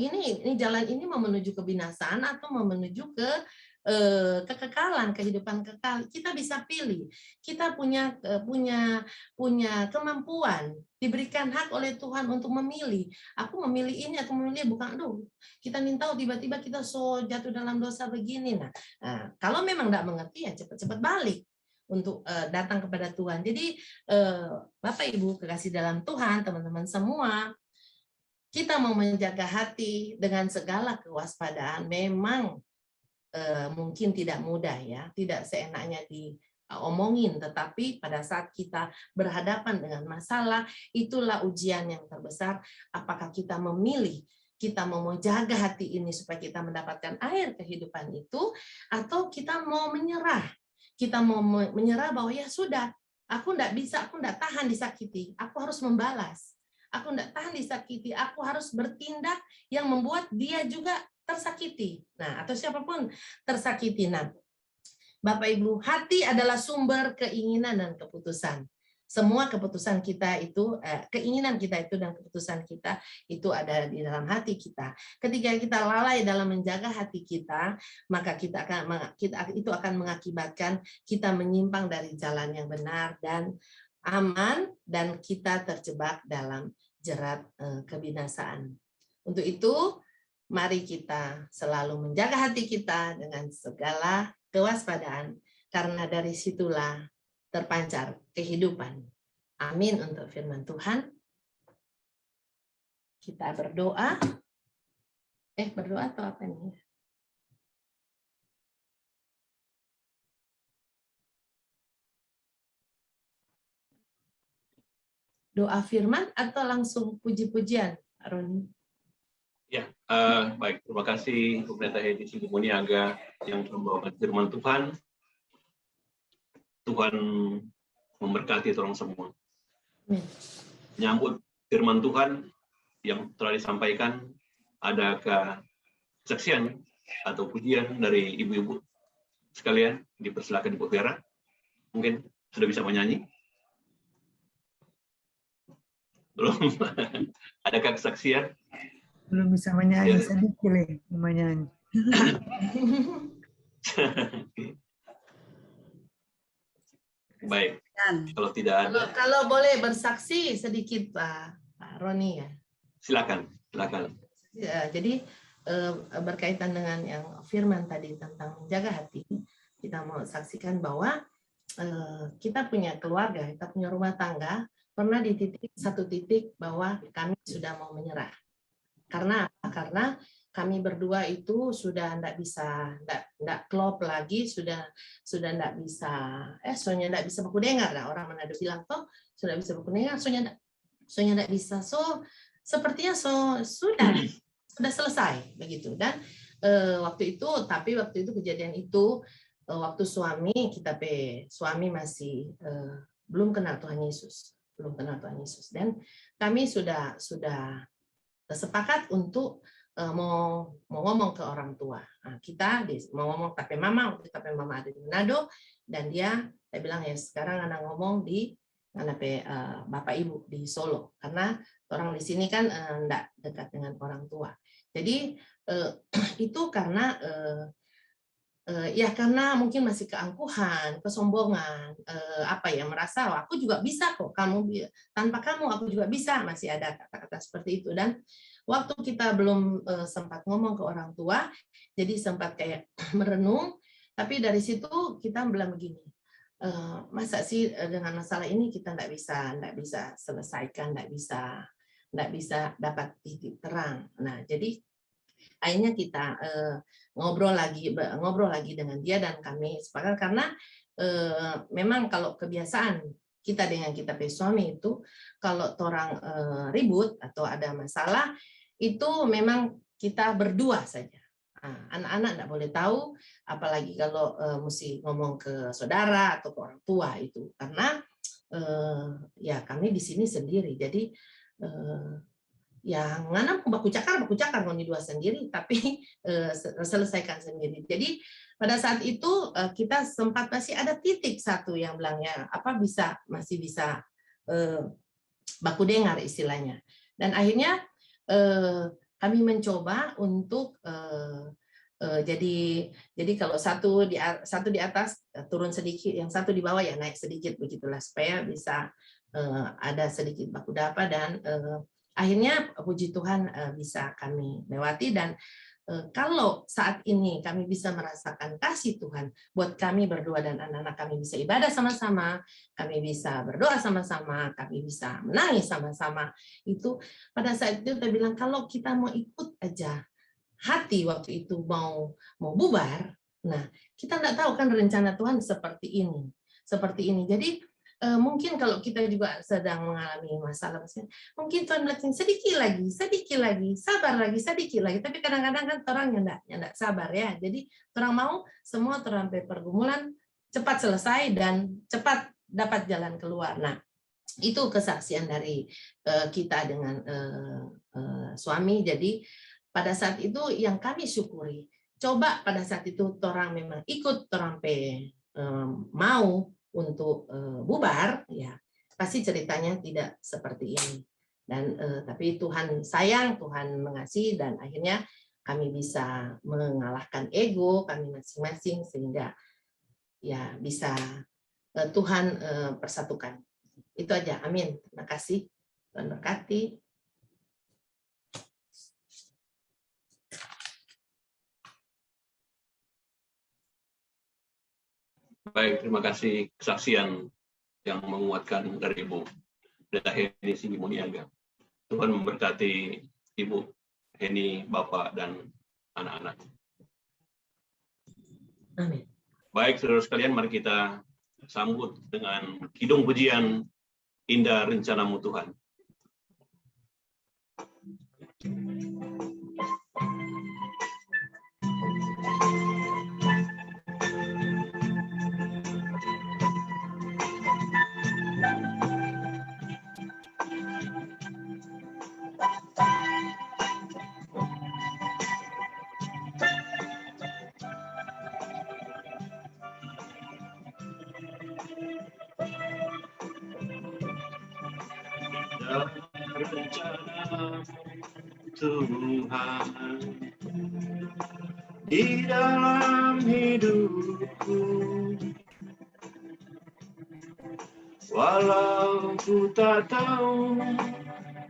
ini jalan ini mau menuju kebinasaan atau mau menuju ke kekekalan, kehidupan kekal. Kita bisa pilih. Kita punya kemampuan, diberikan hak oleh Tuhan untuk memilih. Aku memilih ini, aku memilih bukan. Aduh, kita tahu tiba-tiba kita jatuh dalam dosa begini. Nah, kalau memang nggak mengerti ya cepat-cepat balik untuk datang kepada Tuhan. Jadi Bapak Ibu kekasih dalam Tuhan, teman-teman semua, kita mau menjaga hati dengan segala kewaspadaan. Memang mungkin tidak mudah ya, tidak seenaknya diomongin, tetapi pada saat kita berhadapan dengan masalah, itulah ujian yang terbesar. Apakah kita memilih, kita mau menjaga hati ini supaya kita mendapatkan air kehidupan itu, atau kita mau menyerah? Kita mau menyerah bahwa ya sudah, aku enggak bisa, aku enggak tahan disakiti, aku harus membalas. Aku enggak tahan disakiti, aku harus bertindak yang membuat dia juga tersakiti. Nah, atau siapapun tersakiti. Nah, Bapak Ibu, hati adalah sumber keinginan dan keputusan. Semua keputusan kita itu, keinginan kita itu dan keputusan kita itu ada di dalam hati kita. Ketika kita lalai dalam menjaga hati kita, maka itu akan mengakibatkan kita menyimpang dari jalan yang benar dan aman, dan kita terjebak dalam jerat kebinasaan. Untuk itu, mari kita selalu menjaga hati kita dengan segala kewaspadaan, karena dari situlah terpancar kehidupan. Amin untuk firman Tuhan. Kita berdoa. Berdoa atau apa nih? Doa firman atau langsung puji-pujian, Roni? Ya, baik. Terima kasih Bu Pendeta Hedi Singgomuniaga yang membawakan firman Tuhan. Tuhan memberkati orang semua. Amin. Menyambut firman Tuhan yang telah disampaikan, adakah kesaksian atau pujian dari ibu-ibu sekalian? Dipersilakan Ibu Vera. Mungkin sudah bisa menyanyi? Belum? Adakah kesaksian? Belum bisa menyanyi, Ya. sedikit menyanyi. Baik. Kalau tidak ada, Kalau boleh bersaksi sedikit Pak Roni ya. silakan. Ya, jadi berkaitan dengan yang firman tadi tentang menjaga hati, kita mau saksikan bahwa kita punya keluarga, kita punya rumah tangga, pernah di satu titik bahwa kami sudah mau menyerah. Karena apa? Karena kami berdua itu sudah tidak klop lagi, sudah tidak bisa, soalnya tidak bisa baku dengar. Nah, orang Manado bilang toh sudah bisa baku dengar, soalnya tidak bisa. So sepertinya sudah selesai begitu. Dan waktu itu kejadian itu waktu suami masih belum kenal Tuhan Yesus, dan kami sudah sepakat untuk mau ngomong ke orang tua. Nah, kita mau ngomong tapi mama ada di Manado, dan dia bilang ya sekarang anak ngomong di bapak ibu di Solo, karena orang di sini kan enggak dekat dengan orang tua. Jadi itu karena karena mungkin masih keangkuhan, kesombongan, merasa aku juga bisa kok, tanpa kamu aku juga bisa, masih ada kata-kata seperti itu. Dan waktu kita belum sempat ngomong ke orang tua, jadi sempat kayak merenung, tapi dari situ kita bilang begini, masa sih dengan masalah ini kita tidak bisa selesaikan, tidak bisa dapat titik terang. Nah, jadi akhirnya kita ngobrol lagi dengan dia, dan kami sepakat karena memang kalau kebiasaan kita dengan kita suami itu kalau orang ribut atau ada masalah itu memang kita berdua saja. Anak-anak tidak boleh tahu, apalagi kalau mesti ngomong ke saudara atau ke orang tua itu, karena ya kami di sini sendiri, jadi yang ngana baku cakar di dua sendiri, tapi selesaikan sendiri. Jadi pada saat itu kita sempat masih ada titik satu yang bilangnya masih bisa baku dengar istilahnya, dan akhirnya kami mencoba untuk jadi kalau satu di atas turun sedikit, yang satu di bawah ya naik sedikit, begitulah supaya bisa ada sedikit baku dapa, dan akhirnya puji Tuhan bisa kami lewati. Dan kalau saat ini kami bisa merasakan kasih Tuhan buat kami berdua, dan anak-anak kami bisa ibadah sama-sama, kami bisa berdoa sama-sama, kami bisa menangis sama-sama, itu pada saat itu kita bilang kalau kita mau ikut aja hati waktu itu mau bubar, nah kita tidak tahu kan rencana Tuhan seperti ini. Jadi mungkin kalau kita juga sedang mengalami masalah, mungkin Tuhan bilang sedikit lagi, sabar lagi, sedikit lagi. Tapi kadang-kadang kan orang yang enggak sabar ya. Jadi orang mau semua sampai pergumulan cepat selesai dan cepat dapat jalan keluar. Nah, itu kesaksian dari kita dengan suami. Jadi pada saat itu yang kami syukuri, coba pada saat itu orang memang ikut, orang mau untuk bubar, ya pasti ceritanya tidak seperti ini. Dan tapi Tuhan sayang, Tuhan mengasihi, dan akhirnya kami bisa mengalahkan ego kami masing-masing, sehingga ya bisa Tuhan persatukan. Itu aja. Amin. Terima kasih. Tuhan berkati. Baik, terima kasih kesaksian yang menguatkan dari Ibu Pendeta Hedi Singgomuniaga. Tuhan memberkati Ibu Heni, Bapak, dan anak-anak. Amin. Baik, saudara sekalian, mari kita sambut dengan kidung pujian Indah Rencanamu Tuhan. Rencana Tuhan di dalam hidupku, walau ku tak tahu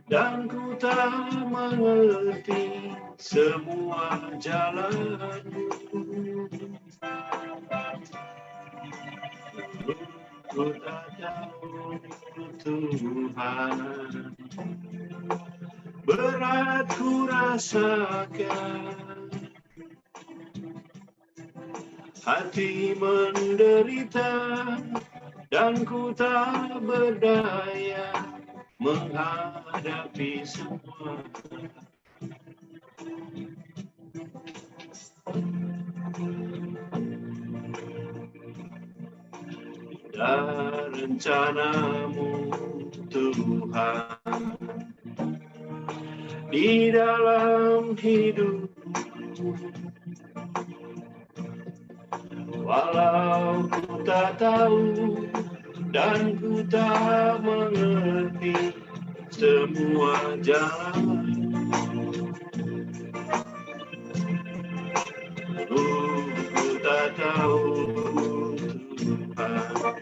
dan ku tak mengerti semua jalanmu, ku tak tahu Tuhan, berat ku rasakan, hati menderita dan ku tak berdaya menghadapi semua. Dan rencanamu Tuhan di dalam hidupku, walau ku tak tahu dan ku tak mengerti semua jalan, ku tak tahu Tuhan,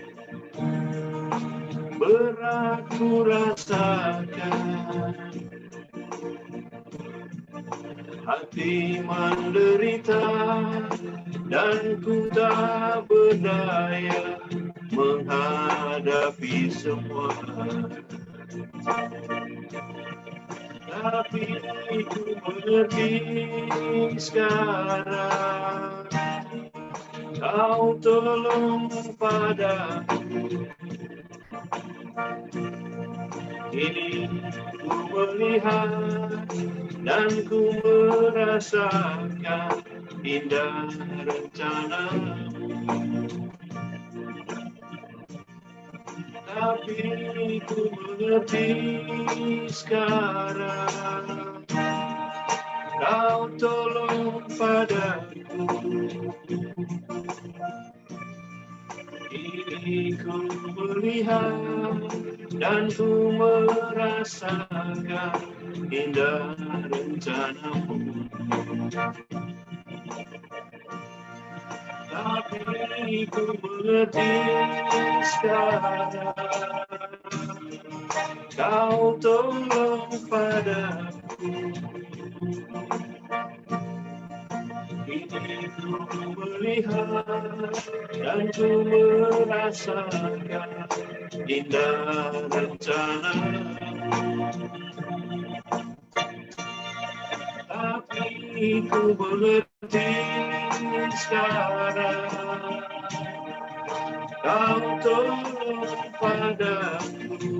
berat ku rasakan, hati menderita dan ku tak berdaya menghadapi semua. Tapi ku mengerti sekarang, Kau tolong padaku. Kini ku melihat dan ku merasakan indah rencanamu. Tapi ku mengerti sekarang, Kau tolong padaku. Kini ku melihat dan ku merasakan indah rencanamu. Tapi ku mengerti sekarang, Kau tolong padaku. Kini ku melihat dan ku merasakan indah rencanamu. Tapi ku mengerti sekarang, Kau tolong padaku.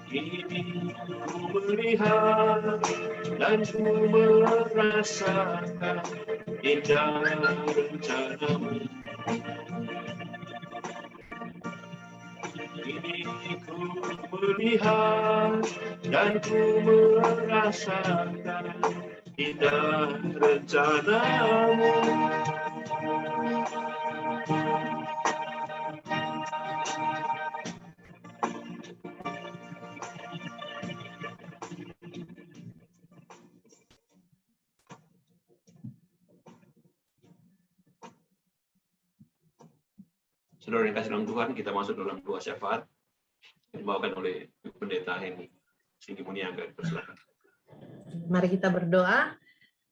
Kini ku melihat dan ku merasakan indah rencanamu. Kini ku melihat dan ku merasakan indah rencanamu. Saudara yang kasih dalam Tuhan, kita masuk dalam doa syafaat yang dibawakan oleh Pendeta Heni Singgi Muniaga. Persilakan. Mari kita berdoa.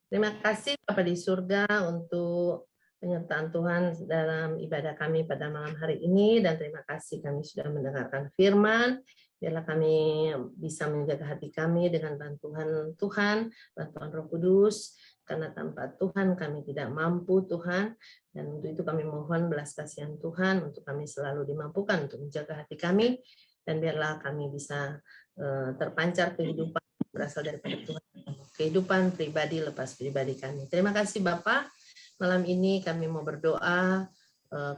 Terima kasih Bapa di surga untuk penyertaan Tuhan dalam ibadah kami pada malam hari ini, dan terima kasih kami sudah mendengarkan firman Biarlah kami bisa menjaga hati kami dengan bantuan Tuhan, bantuan Roh Kudus, karena tanpa Tuhan kami tidak mampu, Tuhan. Dan untuk itu kami mohon belas kasihan Tuhan, untuk kami selalu dimampukan untuk menjaga hati kami, dan biarlah kami bisa terpancar kehidupan berasal daripada Tuhan, kehidupan pribadi lepas pribadi kami. Terima kasih Bapak. Malam ini kami mau berdoa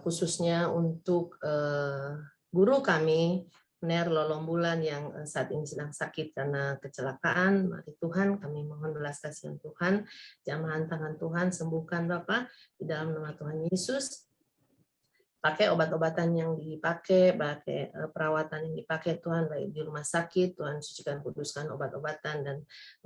khususnya untuk guru kami, Ner Lolombulan, yang saat ini sedang sakit karena kecelakaan. Mari Tuhan, kami mohon belas kasihan Tuhan, jamahan tangan Tuhan, sembuhkan Bapak di dalam nama Tuhan Yesus. Pakai obat-obatan yang dipakai, pakai perawatan yang dipakai Tuhan, baik di rumah sakit, Tuhan sucikan, kuduskan obat-obatan dan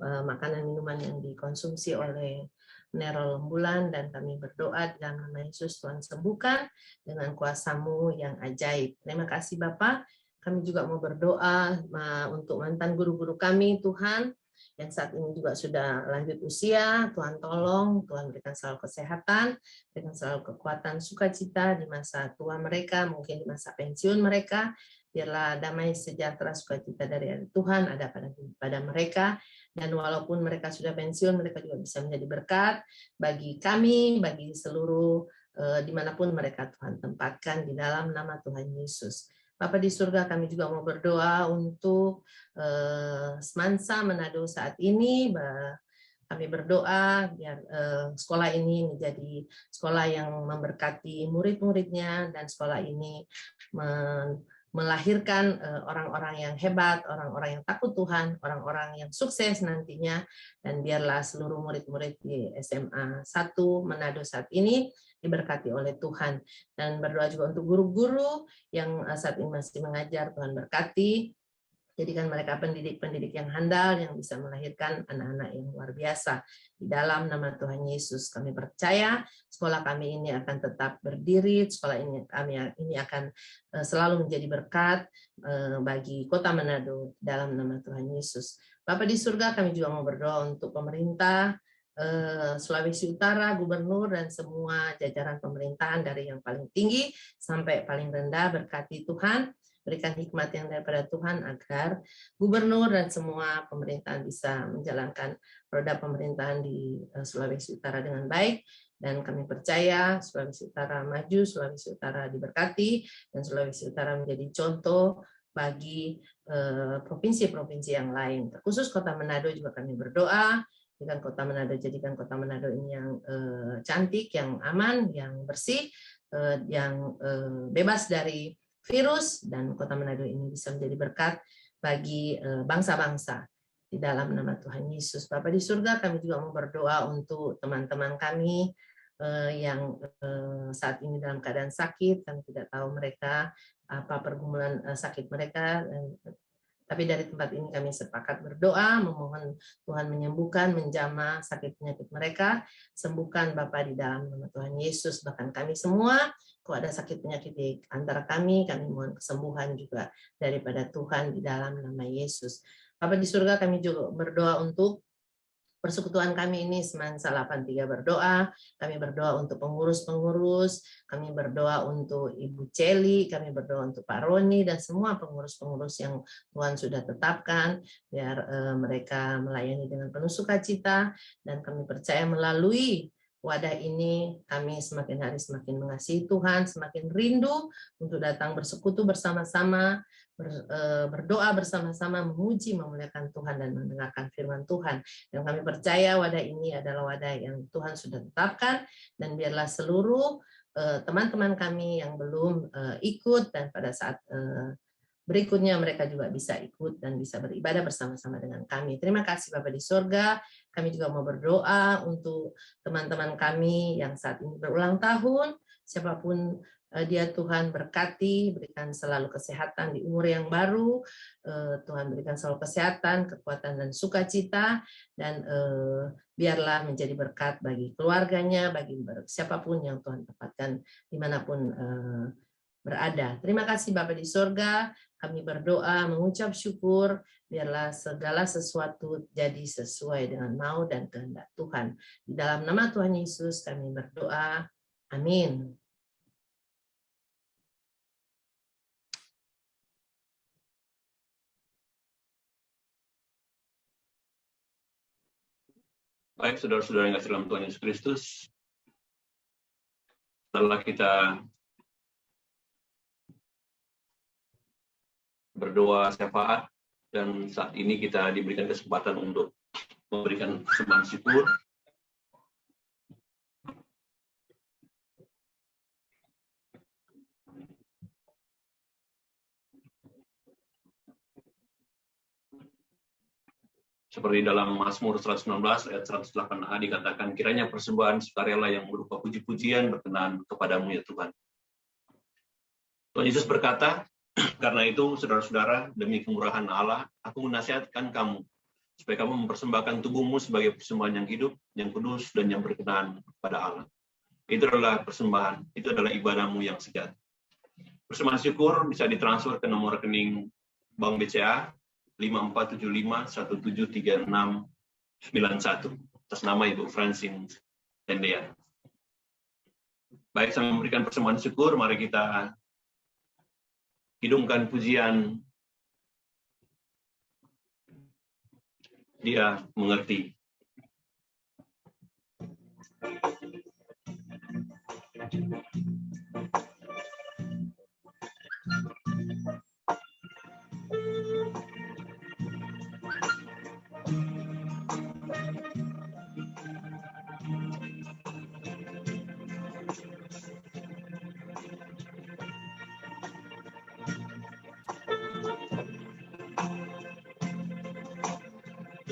makanan minuman yang dikonsumsi oleh Ner Lolombulan, dan kami berdoa dalam nama Yesus, Tuhan sembuhkan dengan kuasa-Mu yang ajaib. Terima kasih Bapak. Kami juga mau berdoa untuk mantan guru-guru kami, Tuhan, yang saat ini juga sudah lanjut usia. Tuhan tolong, Tuhan berikan selalu kesehatan, berikan selalu kekuatan, sukacita di masa tua mereka, mungkin di masa pensiun mereka. Biarlah damai sejahtera sukacita dari Tuhan ada pada mereka. Dan walaupun mereka sudah pensiun, mereka juga bisa menjadi berkat bagi kami, bagi seluruh dimanapun mereka Tuhan tempatkan, di dalam nama Tuhan Yesus. Bapa di surga, kami juga mau berdoa untuk Semansa Manado saat ini. Kami berdoa biar sekolah ini menjadi sekolah yang memberkati murid-muridnya, dan sekolah ini melahirkan orang-orang yang hebat, orang-orang yang takut Tuhan, orang-orang yang sukses nantinya. Dan biarlah seluruh murid-murid di SMA 1 Manado saat ini diberkati oleh Tuhan. Dan berdoa juga untuk guru-guru yang saat ini masih mengajar, Tuhan berkati, jadikan mereka pendidik-pendidik yang handal, yang bisa melahirkan anak-anak yang luar biasa. Di dalam nama Tuhan Yesus kami percaya sekolah kami ini akan tetap berdiri, sekolah ini akan selalu menjadi berkat bagi Kota Manado, dalam nama Tuhan Yesus. Bapa di surga, kami juga mau berdoa untuk pemerintah Sulawesi Utara, gubernur, dan semua jajaran pemerintahan dari yang paling tinggi sampai paling rendah. Berkati Tuhan, berikan hikmat yang daripada Tuhan agar gubernur dan semua pemerintahan bisa menjalankan roda pemerintahan di Sulawesi Utara dengan baik. Dan kami percaya Sulawesi Utara maju, Sulawesi Utara diberkati, dan Sulawesi Utara menjadi contoh bagi provinsi-provinsi yang lain. Terkhusus Kota Manado juga kami berdoa, jadikan Kota Manado ini yang cantik, yang aman, yang bersih, yang bebas dari virus, dan Kota Manado ini bisa menjadi berkat bagi bangsa-bangsa, di dalam nama Tuhan Yesus. Bapa di surga, kami juga mau berdoa untuk teman-teman kami yang saat ini dalam keadaan sakit. Kami tidak tahu mereka apa pergumulan sakit mereka, tapi dari tempat ini kami sepakat berdoa, memohon Tuhan menyembuhkan, menjamah sakit penyakit mereka, sembuhkan Bapa di dalam nama Tuhan Yesus. Bahkan kami semua, kalau ada sakit penyakit di antara kami mohon kesembuhan juga daripada Tuhan di dalam nama Yesus. Bapa di surga, kami juga berdoa untuk persekutuan kami ini, Semansa 83 berdoa, kami berdoa untuk pengurus-pengurus, kami berdoa untuk Ibu Celi, kami berdoa untuk Pak Roni, dan semua pengurus-pengurus yang Tuhan sudah tetapkan, biar mereka melayani dengan penuh sukacita, dan kami percaya melalui wadah ini kami semakin hari semakin mengasihi Tuhan, semakin rindu untuk datang bersekutu bersama-sama, berdoa bersama-sama, memuji, memuliakan Tuhan, dan mendengarkan firman Tuhan. Dan kami percaya wadah ini adalah wadah yang Tuhan sudah tetapkan, dan biarlah seluruh teman-teman kami yang belum ikut, dan pada saat berikutnya mereka juga bisa ikut dan bisa beribadah bersama-sama dengan kami. Terima kasih Bapa di surga. Kami juga mau berdoa untuk teman-teman kami yang saat ini berulang tahun, siapapun dia, Tuhan berkati, berikan selalu kesehatan di umur yang baru, Tuhan berikan selalu kesehatan, kekuatan, dan sukacita, dan biarlah menjadi berkat bagi keluarganya, bagi siapapun yang Tuhan tempatkan dimanapun berada. Terima kasih Bapa di surga, kami berdoa, mengucap syukur, biarlah segala sesuatu jadi sesuai dengan mau dan kehendak Tuhan. Di dalam nama Tuhan Yesus kami berdoa, amin. Baik, saudara-saudara yang kasih dalam Tuhan Yesus Kristus, setelah kita berdoa syafaat, dan saat ini kita diberikan kesempatan untuk memberikan persembahan syukur. Seperti dalam Mazmur 119 ayat 108a dikatakan, kiranya persembahan sukarela yang berupa puji-pujian berkenan kepadamu ya Tuhan. Tuhan Yesus berkata, karena itu saudara-saudara, demi kemurahan Allah, aku menasihatkan kamu, supaya kamu mempersembahkan tubuhmu sebagai persembahan yang hidup, yang kudus, dan yang berkenan kepada Allah. Itu adalah persembahan, itu adalah ibadahmu yang sejati. Persembahan syukur bisa ditransfer ke nomor rekening Bank BCA 5475173691 atas nama Ibu Francine Tendean. Baik, sambil memberikan persembahan syukur, mari kita hidungkan pujian Dia Mengerti.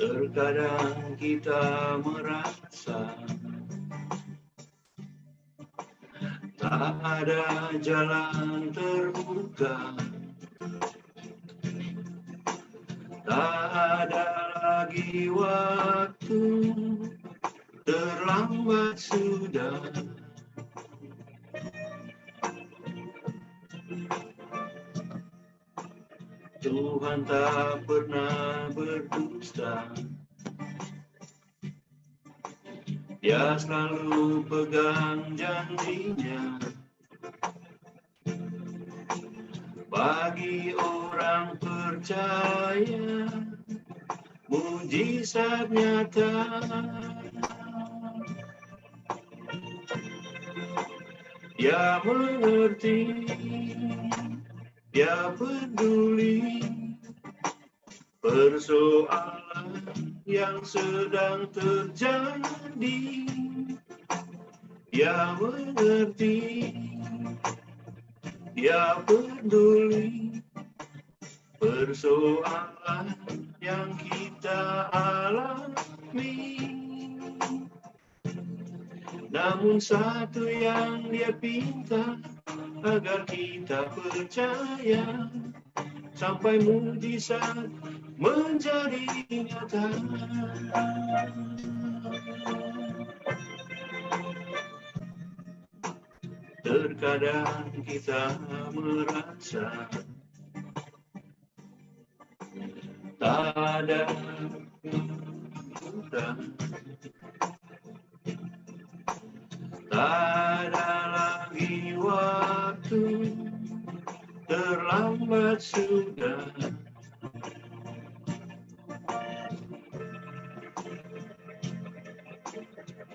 Terkadang kita merasa tak ada jalan terbuka, tak ada lagi waktu, terlambat sudah. Tuhan tak pernah berdusta, Dia selalu pegang janjinya. Bagi orang percaya, mujizat nyata. Dia mengerti, Dia peduli persoalan yang sedang terjadi. Dia mengerti, Dia peduli persoalan yang kita alami. Namun satu yang Dia pinta, agar kita percaya, sampai mujizat menjadi nyata. Terkadang kita merasa tak ada mudah, tak ada lagi waktu, terlambat sudah.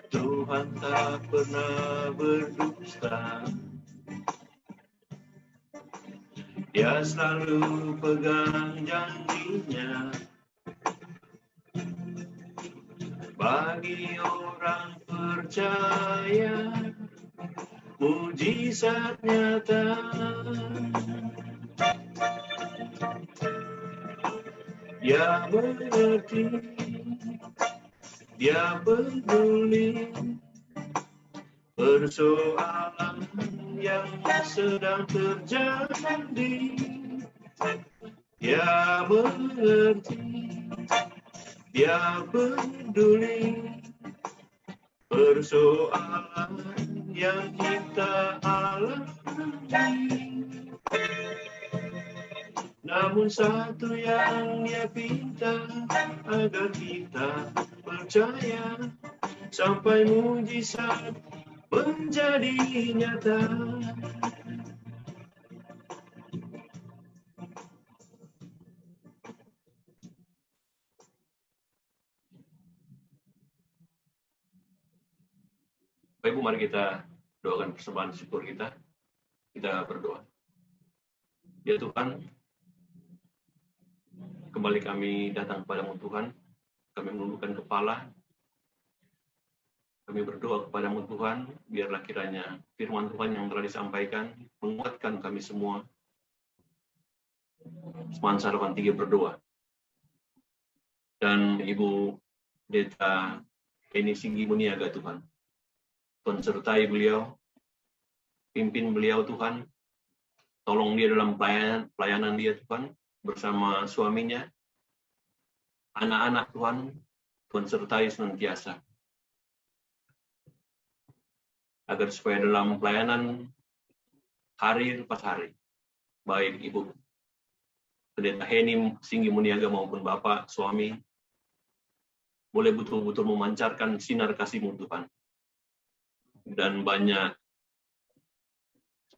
Tuhan tak pernah berdusta, Dia selalu pegang janjinya. Bagi orang percaya, mujizat nyata. Dia mengerti, Dia peduli persoalan yang sedang terjadi. Dia mengerti, Dia peduli persoalan yang kita alami. Namun satu yang Dia pinta, agar kita percaya, sampai mujizat menjadi nyata. mari kita doakan persembahan syukur kita. Kita berdoa. Ya Tuhan, kembali kami datang kepadamu Tuhan. Kami menundukkan kepala. Kami berdoa kepadamu Tuhan, biarlah kiranya firman Tuhan yang telah disampaikan menguatkan kami semua. Semansa 83 berdoa. Dan Ibu Pendeta Eni Singgi Muniaga Tuhan. Tuhan sertai beliau, pimpin beliau Tuhan, tolong dia dalam pelayanan dia Tuhan, bersama suaminya, anak-anak Tuhan, Tuhan sertai senantiasa. Agar supaya dalam pelayanan hari lepas hari, baik Ibu Pendeta Heni Singgi Muniaga maupun Bapak, suami, boleh betul-betul memancarkan sinar kasih-Mu Tuhan. Dan banyak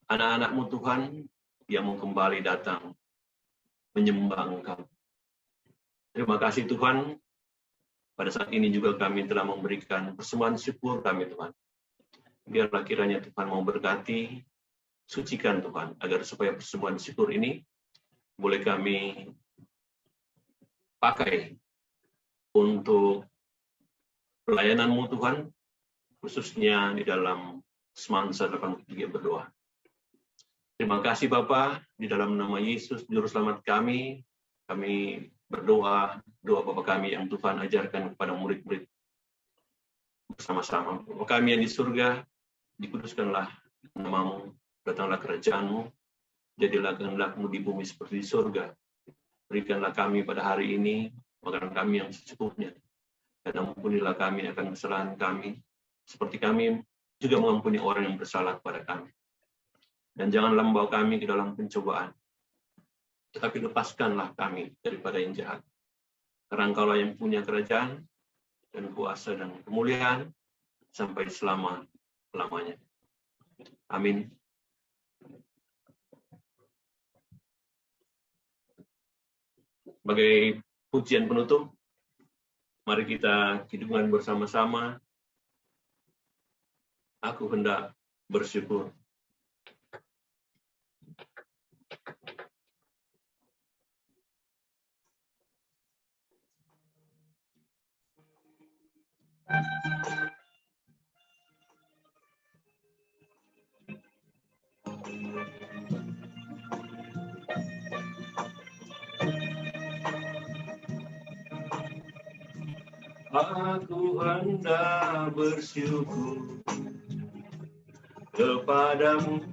anak-anak-Mu Tuhan yang mau kembali datang menyembah Engkau. Terima kasih Tuhan, pada saat ini juga kami telah memberikan persembahan syukur kami Tuhan. Biarlah kiranya Tuhan mau berkati, sucikan Tuhan, agar supaya persembahan syukur ini boleh kami pakai untuk pelayanan-Mu Tuhan, khususnya di dalam Semansa 83 berdoa. Terima kasih Bapa, di dalam nama Yesus, Juru Selamat kami berdoa, doa Bapa kami yang Tuhan ajarkan kepada murid-murid bersama-sama. Bapa kami yang di surga, dikuduskanlah nama-Mu, datanglah kerajaan-Mu, jadilah kehendak-Mu di bumi seperti di surga. Berikanlah kami pada hari ini makanan kami yang secukupnya, dan ampunilah kami akan kesalahan kami, seperti kami juga mengampuni orang yang bersalah kepada kami. Dan janganlah membawa kami ke dalam pencobaan, tetapi lepaskanlah kami daripada yang jahat. Karena Engkaulah yang punya kerajaan, dan kuasa dan kemuliaan, sampai selama-lamanya. Amin. Sebagai pujian penutup, mari kita kidungan bersama-sama. Aku hendak bersyukur. Aku hendak bersyukur kepadamu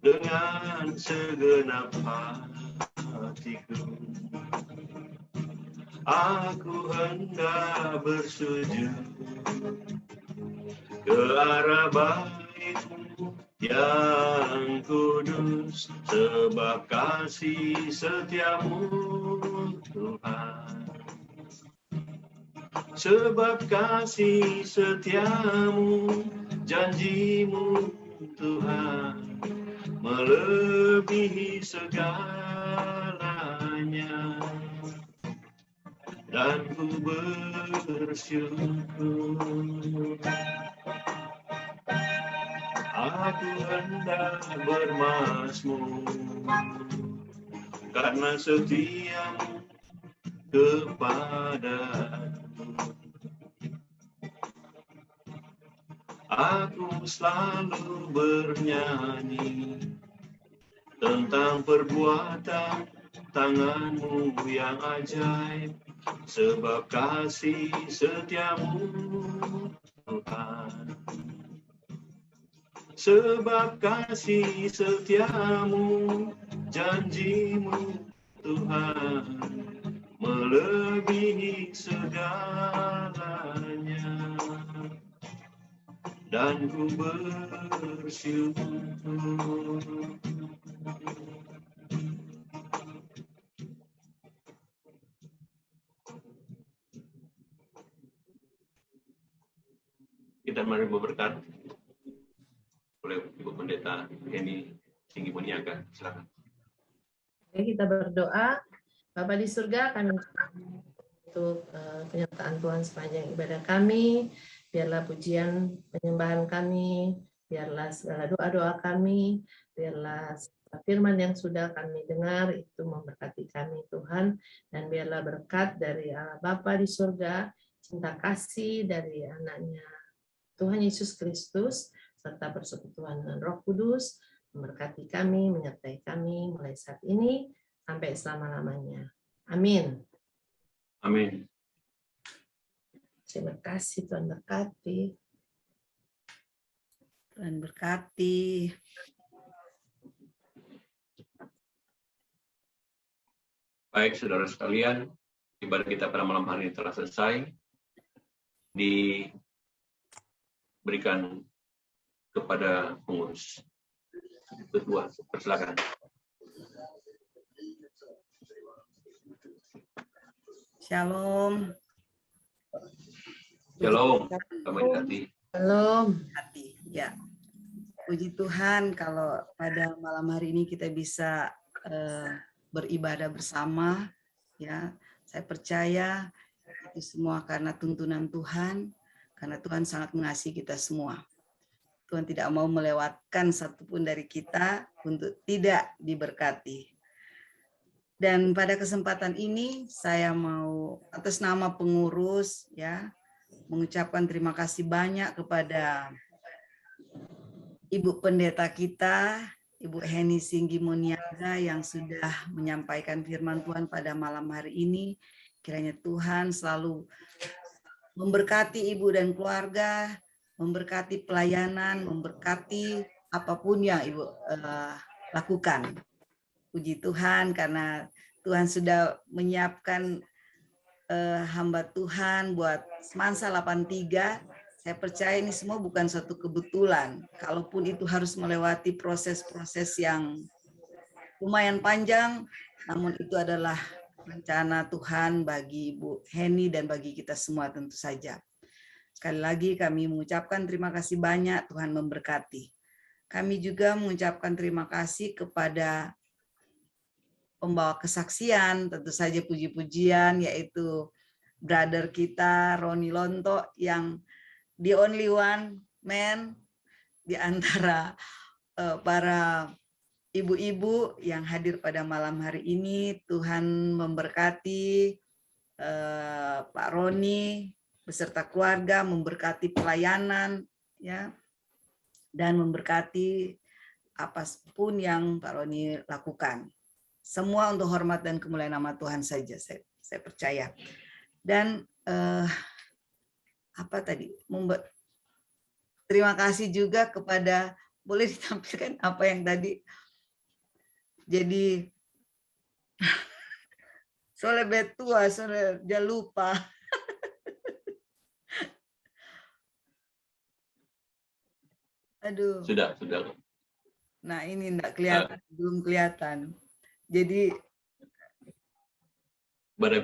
dengan segenap hatiku. Aku hendak bersujud ke arah bait-Mu yang kudus, sebab kasih setiamu Tuhan. Sebab kasih setiamu, janjimu Tuhan, melebihi segalanya. Dan ku bersyukur. Aku hendak bermazmur karena setiamu kepadaku. Aku selalu bernyanyi tentang perbuatan tangan-Mu yang ajaib, sebab kasih setiamu Tuhan. Sebab kasih setiamu, janjimu Tuhan, melebihi segalanya. Dan ku bersyukur. Kita mari berberkat oleh Ibu Pendeta Heni Singgi Muniaga. Silakan. Oke, kita berdoa. Bapa di surga, kami untuk penyertaan Tuhan sepanjang ibadah kami. biarlah pujian penyembahan kami, biarlah segala doa-doa kami, biarlah firman yang sudah kami dengar itu memberkati kami Tuhan, dan biarlah berkat dari Allah Bapa di surga, cinta kasih dari anaknya Tuhan Yesus Kristus, serta persekutuan dengan Roh Kudus, memberkati kami, menyertai kami mulai saat ini sampai selama-lamanya. Amin. Amin. Terima kasih, Tuhan berkati. Tuhan berkati. Baik, saudara sekalian, ibadah kita pada malam hari ini telah selesai. Diberikan kepada pengurus. Ketua, persilakan. Shalom. Shalom, kami berkati. Shalom. Hati. Ya. Puji Tuhan kalau pada malam hari ini kita bisa beribadah bersama. Ya, saya percaya itu semua karena tuntunan Tuhan, karena Tuhan sangat mengasihi kita semua. Tuhan tidak mau melewatkan satupun dari kita untuk tidak diberkati. Dan pada kesempatan ini saya mau atas nama pengurus ya mengucapkan terima kasih banyak kepada Ibu Pendeta kita, Ibu Heni Singgi Muniaga yang sudah menyampaikan firman Tuhan pada malam hari ini. Kiranya Tuhan selalu memberkati Ibu dan keluarga, memberkati pelayanan, memberkati apapun yang Ibu lakukan. Puji Tuhan karena Tuhan sudah menyiapkan hamba Tuhan buat Semansa 83. Saya percaya ini semua bukan suatu kebetulan. Kalaupun itu harus melewati proses-proses yang lumayan panjang, namun itu adalah rencana Tuhan bagi Ibu Heni dan bagi kita semua tentu saja. Sekali lagi kami mengucapkan terima kasih banyak, Tuhan memberkati. Kami juga mengucapkan terima kasih kepada pembawa kesaksian, tentu saja puji-pujian, yaitu brother kita, Roni Lonto, yang the only one man di antara para ibu-ibu yang hadir pada malam hari ini. Tuhan memberkati Pak Roni beserta keluarga, memberkati pelayanan, ya, dan memberkati apapun yang Pak Roni lakukan. Semua untuk hormat dan kemuliaan nama Tuhan saja, saya percaya. Dan apa tadi? Terima kasih juga kepada, boleh ditampilkan apa yang tadi? Jadi soalnya betua, soalnya dia lupa. Aduh. Sudah. Nah ini enggak kelihatan, belum kelihatan. Jadi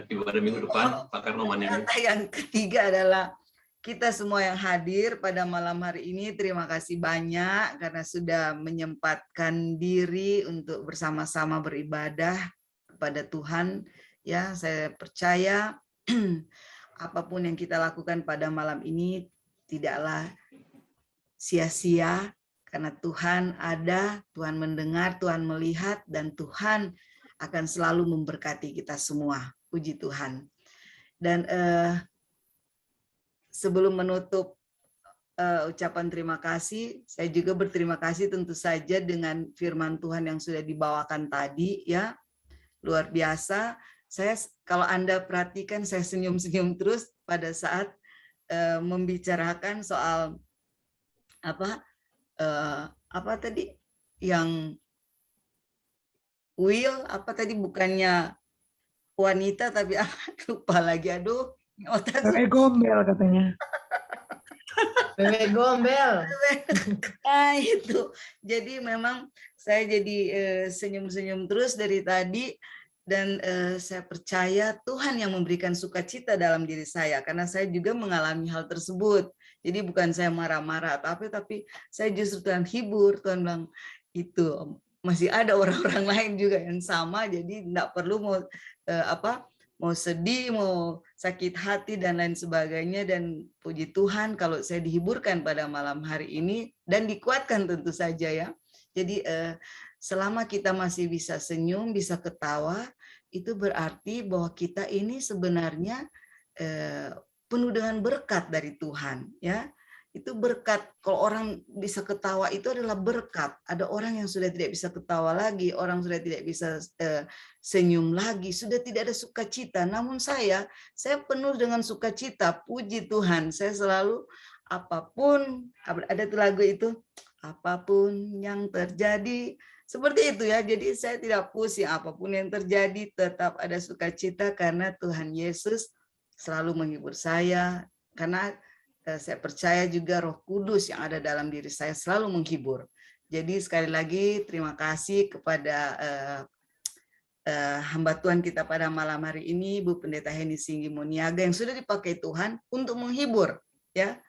ibadah minggu depan, Pak Karno mana? Yang ketiga adalah kita semua yang hadir pada malam hari ini, terima kasih banyak karena sudah menyempatkan diri untuk bersama-sama beribadah kepada Tuhan. Ya, saya percaya apapun yang kita lakukan pada malam ini tidaklah sia-sia karena Tuhan ada, Tuhan mendengar, Tuhan melihat, dan Tuhan akan selalu memberkati kita semua. Puji Tuhan. Dan sebelum menutup ucapan terima kasih, saya juga berterima kasih tentu saja dengan firman Tuhan yang sudah dibawakan tadi, ya, luar biasa. Saya kalau Anda perhatikan, saya senyum-senyum terus pada saat membicarakan soal apa tadi yang Will apa tadi, bukannya wanita tapi lupa lagi, aduh Wewe gombel katanya. Wewe gombel. Nah itu, jadi memang saya jadi senyum-senyum terus dari tadi, dan saya percaya Tuhan yang memberikan sukacita dalam diri saya karena saya juga mengalami hal tersebut. Jadi bukan saya marah-marah atau apa, tapi saya justru Tuhan hibur. Tuhan bilang itu masih ada orang-orang lain juga yang sama, jadi tidak perlu mau sedih, mau sakit hati dan lain sebagainya. Dan puji Tuhan kalau saya dihiburkan pada malam hari ini dan dikuatkan tentu saja ya. Jadi selama kita masih bisa senyum, bisa ketawa, itu berarti bahwa kita ini sebenarnya penuh dengan berkat dari Tuhan ya. Itu berkat. Kalau orang bisa ketawa itu adalah berkat. Ada orang yang sudah tidak bisa ketawa lagi, orang sudah tidak bisa senyum lagi, sudah tidak ada sukacita. Namun saya penuh dengan sukacita. Puji Tuhan, saya selalu apapun, ada tuh lagu itu, apapun yang terjadi, seperti itu ya. Jadi saya tidak pusing, apapun yang terjadi tetap ada sukacita karena Tuhan Yesus selalu menghibur saya. Karena saya percaya juga Roh Kudus yang ada dalam diri saya selalu menghibur. Jadi sekali lagi terima kasih kepada hamba Tuhan kita pada malam hari ini, Bu Pendeta Heni Singgi Muniaga, yang sudah dipakai Tuhan untuk menghibur, ya,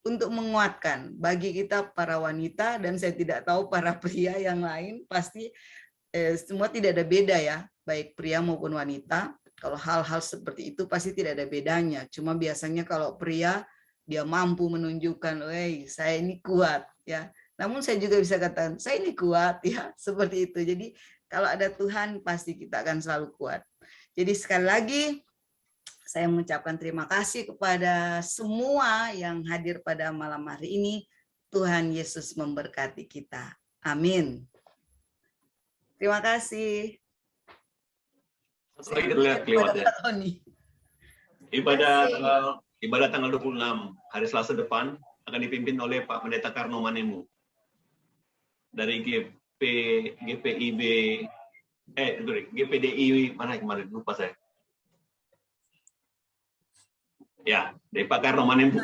untuk menguatkan bagi kita para wanita, dan saya tidak tahu para pria yang lain, pasti semua tidak ada beda ya, baik pria maupun wanita. Kalau hal-hal seperti itu pasti tidak ada bedanya. Cuma biasanya kalau pria dia mampu menunjukkan, "Woi, saya ini kuat," ya. Namun saya juga bisa katakan, "Saya ini kuat," ya, seperti itu. Jadi kalau ada Tuhan pasti kita akan selalu kuat. Jadi sekali lagi saya mengucapkan terima kasih kepada semua yang hadir pada malam hari ini. Tuhan Yesus memberkati kita. Amin. Terima kasih. Satu lagi kelewat ya. Ibadah tanggal 26 hari Selasa depan akan dipimpin oleh Pak Pendeta Karno Manemu dari GPDI mana kemarin, lupa saya. Ya, dari Pak Karno Manemu.